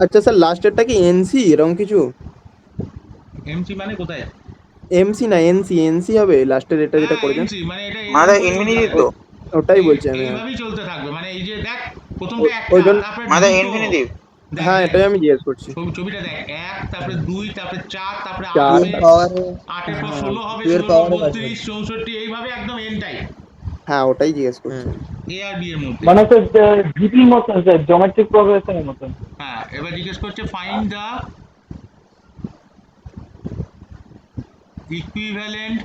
S5: আচ্ছা স্যার লাস্টেরটা কি এনসি এরকম কিছু?
S1: এমসি মানে কোথায়?
S5: এমসি না এনসি, এনসি হবে লাস্টের এটা যেটা
S1: হ্যাঁ
S5: করেছেন?
S1: এমসি মানে এটা
S2: মানে
S1: এইভাবে
S2: ইনফিনিটি
S1: চলতে
S2: তো
S1: থাকবে।
S5: ওটাই বলছি আমি। হ্যাঁ
S1: এইভাবেই চলতে থাকবে, মানে এই যে দেখ প্রথমটা একটা,
S5: ওই জন্য
S1: তারপরে
S2: মানে
S1: দুটো।
S2: ইনফিনিটি।
S1: দেখ,
S5: হ্যাঁ
S1: দেখ,
S5: এটাই আমি জিজ্ঞেস করছি।
S1: ছবিটা দেখ, 1 তারপরে 2 তারপরে 4 তারপরে 8
S5: চার।
S1: হবে,
S6: পাওয়ারে
S1: 8 এর পর 16 হবে,
S6: 2 এর
S1: 16
S6: পাওয়ারে
S1: 32 64 এইভাবে একদম এন টাইম,
S5: হ্যাঁ ওটাই জিজ্ঞেস করছি।
S1: এ আর বি এর মধ্যে।
S4: মানে স্যার জিপির মতন স্যার, জমেট্রিক প্রোগ্রেশনের মতন।
S1: হ্যাঁ, এবার জিজ্ঞেস করছে find the equivalent,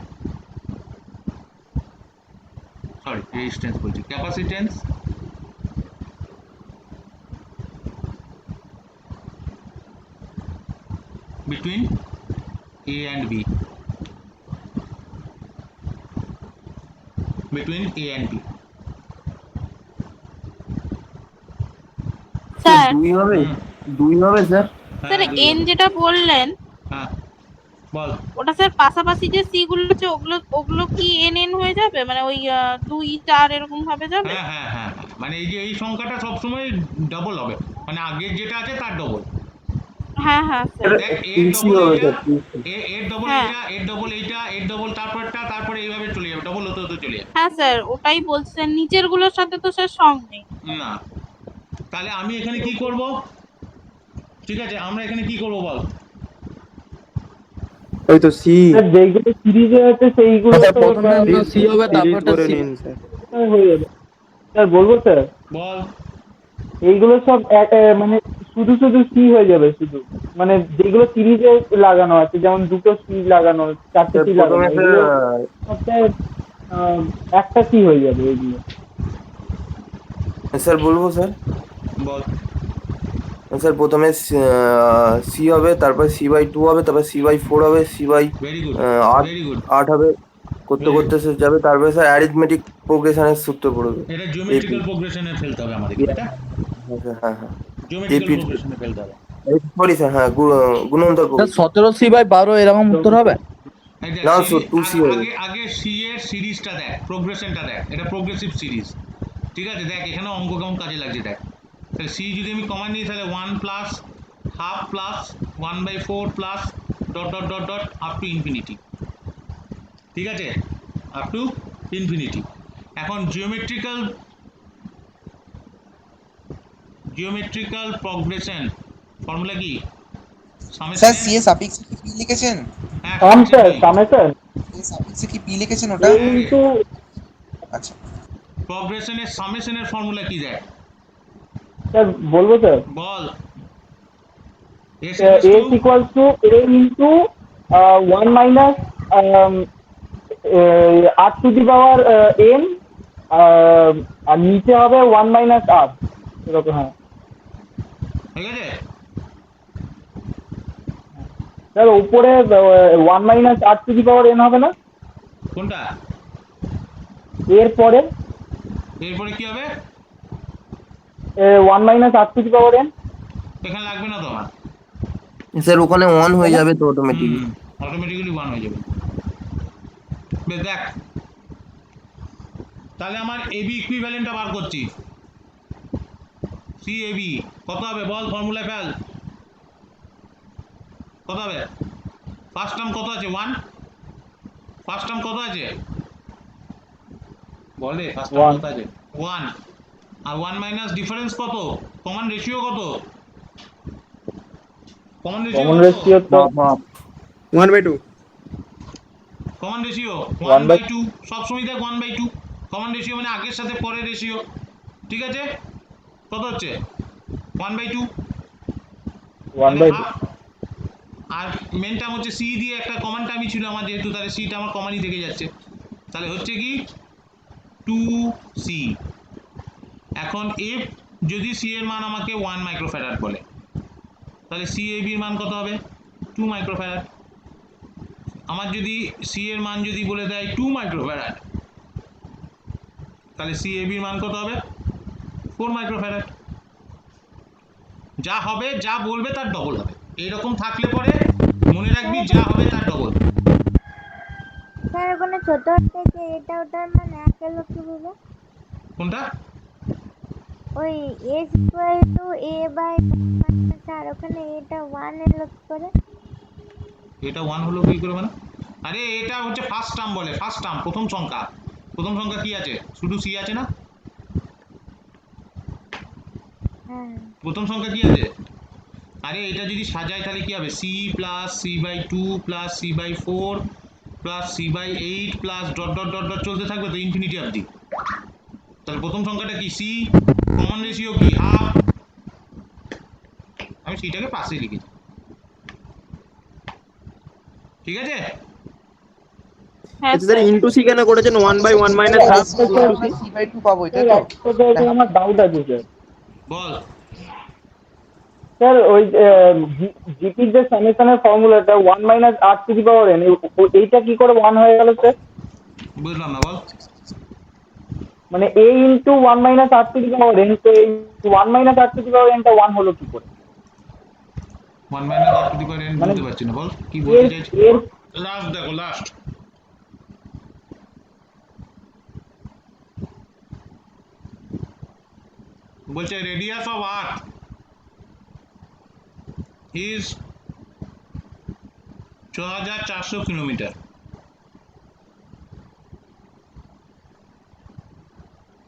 S1: sorry resistance বলছি, capacitance between A and B, between A and B।
S3: Sir
S8: দুই হবে
S1: হুম,
S8: স্যার।
S3: স্যার
S1: হ্যাঁ,
S3: এন যেটা বললেন
S1: হ্যাঁ বল।
S3: ওটা স্যার পাশাপাশি যে সি গুলো আছে ওগুলো ওগুলো কি এন এন হয়ে যাবে, মানে ওই 2 4 এরকম ভাবে যাবে?
S1: হ্যাঁ হ্যাঁ হ্যাঁ হ্যাঁ, মানে এই যে এই সংখ্যাটা সবসময় ডবল হবে, মানে আগের যেটা আছে তার ডবল।
S3: হ্যাঁ হ্যাঁ স্যার।
S1: দেখ এর ডবল এইটা, এর ডবল
S3: হ্যাঁ।
S1: এইটা, এর ডবল এইটা, এর ডবল তারপরটা, তারপরে এইভাবে চলে যাবে, ডবল হতে হতে চলে যাবে।
S3: হ্যাঁ স্যার ওটাই বলছেন, নিচের গুলোর সাথে তো স্যার সং নেই।
S1: না, তাহলে আমি এখানে কি করব? ঠিক আছে, আমরা এখানে কি করব বল?
S5: ওই তো সি
S4: স্যার যেইগুলো সিরিজে আছে সেইগুলো
S8: স্যার
S4: তো
S8: প্রথমে আপনার সি হবে,
S5: সিরিজ
S8: তারপরটা
S5: করে
S8: সি।
S5: নিন স্যার।
S4: হয়ে যাবে। স্যার বলবো স্যার,
S1: বল।
S4: এইগুলো সব মানে শুধু শুধু সি হয়ে যাবে শুধু, মানে যেগুলো সিরিজে লাগানো আছে, যেমন দুটো সি লাগানো, 4টে সি লাগানো, এগুলো সবটাই একটা সি হয়ে যাবে এইগুলো।
S12: স্যার বলবো স্যার?
S1: বল।
S12: স্যার প্রথমে সি হবে, তারপর C/2 হবে, তারপর C/4 হবে,
S1: ভেরি গুড, ভেরি গুড।
S12: 8 হবে, করতে করতে শেষ যাবে। তারপরে স্যার অ্যারিথমেটিক প্রোগ্রেশনের সূত্র পড়বে।
S1: এটা জিওমেট্রিক্যাল প্রোগ্রেশনে ফেলতে হবে আমাদের, এটা
S12: হ্যাঁ হ্যাঁ
S1: জিওমেট্রিক্যাল প্রোগ্রেশনে ফেলতে হবে।
S12: সরি স্যার, হ্যাঁ গুণন্তর
S8: স্যার 17C/12 এরকম উত্তর হবে?
S1: এই দেখ,
S12: না,
S1: সিরিজ-
S12: 2C হবে।
S1: আগে সি এর সিরিজটা দেখ, প্রোগ্রেশনটা দেখ, এটা প্রোগ্রেসিভ সিরিজ, ঠিক আছে? দেখ এখানে অঙ্ক কেমন কাজে লাগছে দেখ। তাহলে সি যদি আমি কমান নিই তাহলে 1 plus half plus 1/4 plus dot dot dot dot up to infinity, ঠিক আছে? Up to infinity. এখন জিওমেট্রিক্যাল প্রোগ্রেশন ফর্মুলা কি?
S2: স্যার সি এ সাফিক্সে কি পি লিখেছেন?
S1: হ্যাঁ,
S4: সাম স্যার, সামে স্যার
S2: সি এ সাফিক্সে কি পি লিখেছেন ওটা?
S4: কিন্তু
S2: আচ্ছা
S1: প্রগ্রেশনের সামেশনের ফর্মুলা কি দেয়
S4: স্যার বলবো sir,
S1: ball.
S4: s equals to a into 1 minus r to the power n, আর নিচে হবে 1 minus r, এরকম। হ্যাঁ
S1: ঠিক আছে,
S4: স্যার উপরে 1 minus r to the power n হবে না?
S1: কোনটা?
S4: এরপরে
S1: কি হবে?
S4: 1 minus r to the power n।
S1: এখানে লাগবে না তোমার,
S12: স্যার ওখানে অন হয়ে যাবে তো অটোমেটিকলি।
S1: অটোমেটিক্যালি 1 হয়ে যাবে। বেশ দেখ, তাহলে আমার এবি ইকুইভ্যালেন্টটা বার করছি। সি এবি কত হবে বল, ফর্মুলা ফেল। কত হবে? ফার্স্ট টার্ম কত আছে? 1। ফার্স্ট টার্ম কত আছে বলে? ফার্স্ট টার্ম কত আছে? 1। আর 1 মাইনাস ডিফারেন্স কত? কমন রেশিও কত? কমন রেশিও
S4: তো
S5: 1/2।
S1: কমন রেশিও 1/2, সবসময় দেখ 1/2। কমন রেশিও মানে আগের সাথে পরের রেশিও, ঠিক আছে? কত হচ্ছে? 1/2।
S4: 1/2।
S1: আর মেন টার্ম হচ্ছে সি দিয়ে একটা কমন টার্মই ছিল আমার, যেহেতু তাহলে সিটা আমার কমনই থেকে যাচ্ছে, তাহলে হচ্ছে কি 2c। এখন এফ যদি সি এর মান আমাকে 1 মাইক্রোফ্যারাড বলে, তাহলে সি এ বির মান কত হবে? 2 মাইক্রোফ্যারাড। আমার যদি সি এর মান যদি বলে দেয় 2 মাইক্রোফ্যারাড, তাহলে সি এ বির মান কত হবে? 4 মাইক্রোফ্যারাড। যা হবে, যা বলবে তার ডবল হবে। এইরকম থাকলে পরে মনে রাখবি যা হবে তার ডবল।
S10: স্যার ওখানে ছোট হাতে যে এটা ওটার মানে এক এলো কিভাবে?
S1: কোনটা?
S10: ওই s equal to a by sir ওখানে এটা 1 এলো কি করে?
S1: এটা 1 হলো কি করে মানে? আরে এটা হচ্ছে ফার্স্ট টার্ম বলে, ফার্স্ট টার্ম, প্রথম সংখ্যা। প্রথম সংখ্যা কি আছে? শুধু সি আছে না?
S10: হ্যাঁ
S1: প্রথম সংখ্যা কি আছে? আরে এটা যদি সাজাই তাহলে কি হবে? C plus C by 2 plus C by 4 plus C by 8 plus dot dot dot dot চলতে থাকবে তো ইনফিনিটি অবধি। তাহলে প্রথম সংখ্যাটা কি? সি। কমন রেশিও কি? হাফ। আমি সিটাকে পাশে লিখেছি, ঠিক আছে?
S3: হ্যাঁ
S5: আচ্ছা স্যার ইনটু সি কেন করেছেন? 1/1 minus half into C.
S2: c/2 পাবোই তাই
S4: স্যার
S2: তো?
S4: একটা জায়গায় আমার ডাউট আছে স্যার।
S1: বল।
S4: স্যার ওই জিপির যে সামেশনের ফর্মুলাটা 1 minus r to the power n, এইটা কি করে 1 হয়ে গেল স্যার?
S1: বুঝলাম না, বল।
S4: মানে a into 1 minus r to the power n, তো এই 1 minus r to the power n টা 1 হলো কি করে?
S1: 1 minus r to the power n
S4: মানে
S1: বলতে পারছি না, বল কি বলতে চাইছিস?
S4: এর
S1: লাস্ট দেখো, লাস্ট বলছে radius of earth is 6400 kilometre.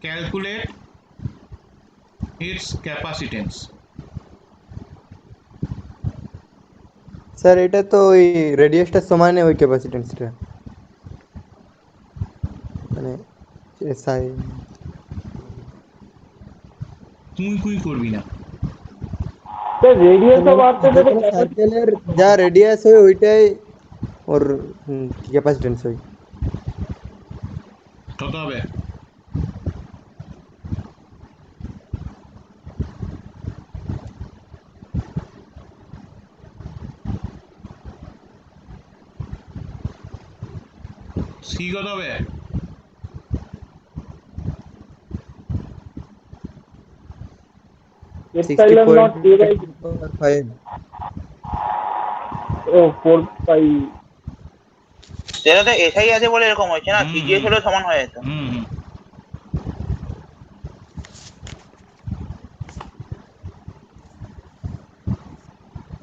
S1: Calculate it's capacitance.
S6: Sir এটা তো ওই রেডিয়াসটার সমানে ওই ক্যাপাসিটেন্সটা, মানে সাই।
S1: তুই করবি না,
S4: স্যার রেডিয়াস অফ আর্থ
S6: সার্কেলের যা রেডিয়াস হয় ওইটাই ওর ক্যাপাসিটেন্স হয়।
S1: কত হবে? সি কত হবে?
S4: Epsilon naught a by
S6: 5।
S4: ও 4 পাই।
S7: সেটা তো এসআই আছে বলে এরকম হয়েছে না, সিজিএস হলেও সমান হয়ে যেত।
S1: হুম।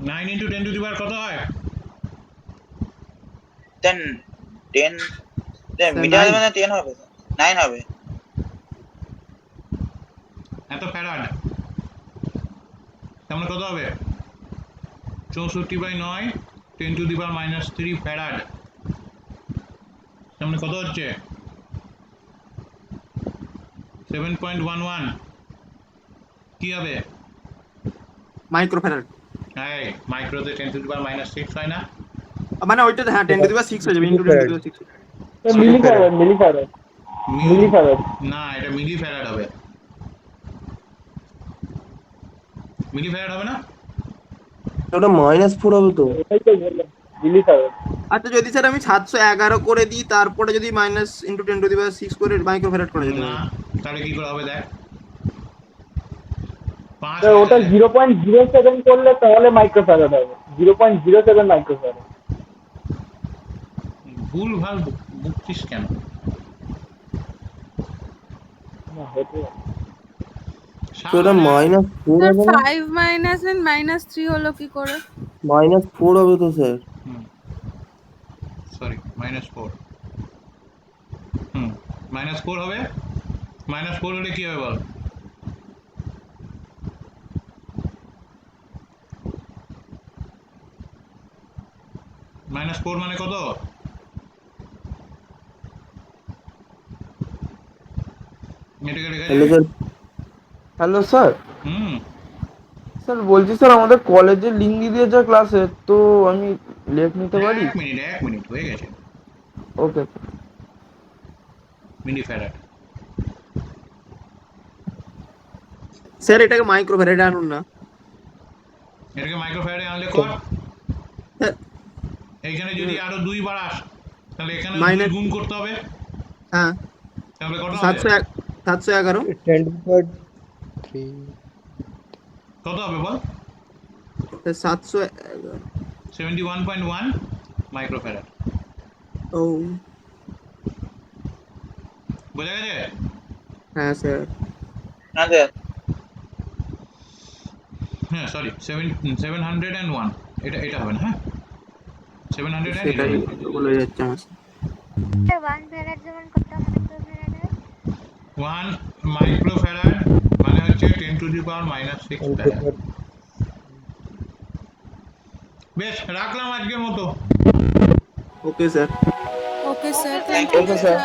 S1: 9 into 10 to the power কত হয়?
S7: 10 মিটার হবে না, 10 হবে, 9 হবে।
S1: এত ফ্যারাড, তার মানে কত হবে? 64/9 10 to the power -3 ফ্যারাড। তার মানে কত হচ্ছে? 7.11 কি হবে?
S5: মাইক্রোফ্যারাড।
S1: এই মাইক্রোতে 10 টু দি পাওয়ার -6 হয় না?
S5: মানে ওইটা হ্যাঁ 10 টু দি পাওয়ার 6 হয়ে যাবে, into 10 two the power 6।
S4: Millifarad
S1: না, এটা মিলিফ্যারাড হবে। মিলিফ্যারাড হবে না?
S12: ওটা -4 হবে তো।
S4: এটাই তো বললাম, মিলিফ্যারাড।
S5: আচ্ছা যদি স্যার আমি 711 করে দিই তারপরে যদি মাইনাস ইনটু 10 টু দি পাওয়ার 6 করে মাইক্রোফ্যারাড করা যেতে
S1: না,
S5: পারে।
S1: তাহলে কি করে হবে দেখ। 5
S4: ওটা 0.07 করলে তাহলে মাইক্রোফ্যারাড হবে, 0.07 মাইক্রোফ্যারাড।
S1: ভুল ভাল বুঝছিস কেন?
S4: না হতে পারে।
S12: তো ওটা -4 হবে না?
S3: 5 মাইনাস এন্ড -3 হলো কি করে?
S12: -4 হবে তো স্যার।
S1: সরি -4। -4 হবে। -4 হলে কি হবে বল? -4 মানে কত? এটাকে লেখা
S12: হ্যালো
S1: যায়?
S12: স্যার। Hello sir.
S1: হুম
S12: স্যার বলছি স্যার আমাদের কলেজে লিঙ্ক দিয়ে দিয়েছে ক্লাসে, তো আমি লেট নিতে পারি?
S1: এক মিনিট হয়ে গেছে।
S12: ওকে।
S1: মিলিফ্যারাড।
S5: স্যার এটাকে মাইক্রোফ্যারাডে আনুন না।
S1: এটাকে মাইক্রোফ্যারাডে আনলে কর।
S5: স্যার
S1: এইখানে যদি আরো 2 বাড়াস তাহলে এখানে 2
S5: মাইনাস
S1: গুণ করতে হবে।
S5: হ্যাঁ
S1: তাহলে কত হবে?
S5: 711
S6: 10 to the power 3
S1: কত হবে বল?
S5: 711
S1: 71.1 মাইক্রোফ্যারাড।
S5: ও
S1: বোঝা গেছে?
S5: হ্যাঁ স্যার।
S7: আচ্ছা
S1: হ্যাঁ সরি 701 এটা হবে না। হ্যাঁ 711
S5: সেটাই বলে যাচ্ছে আমার।
S10: 1 ফ্যারাড যেমন কত মাইক্রোফ্যারাড হয়?
S1: 1 মাইক্রোফ্যারাড মানে হচ্ছে 10 টু দি পাওয়ার -6 ফ্যারাড। বেশ রাখলাম আজকের মতো।
S5: Okay sir.
S3: Okay sir,
S7: thank
S3: thank
S7: you
S3: you sir.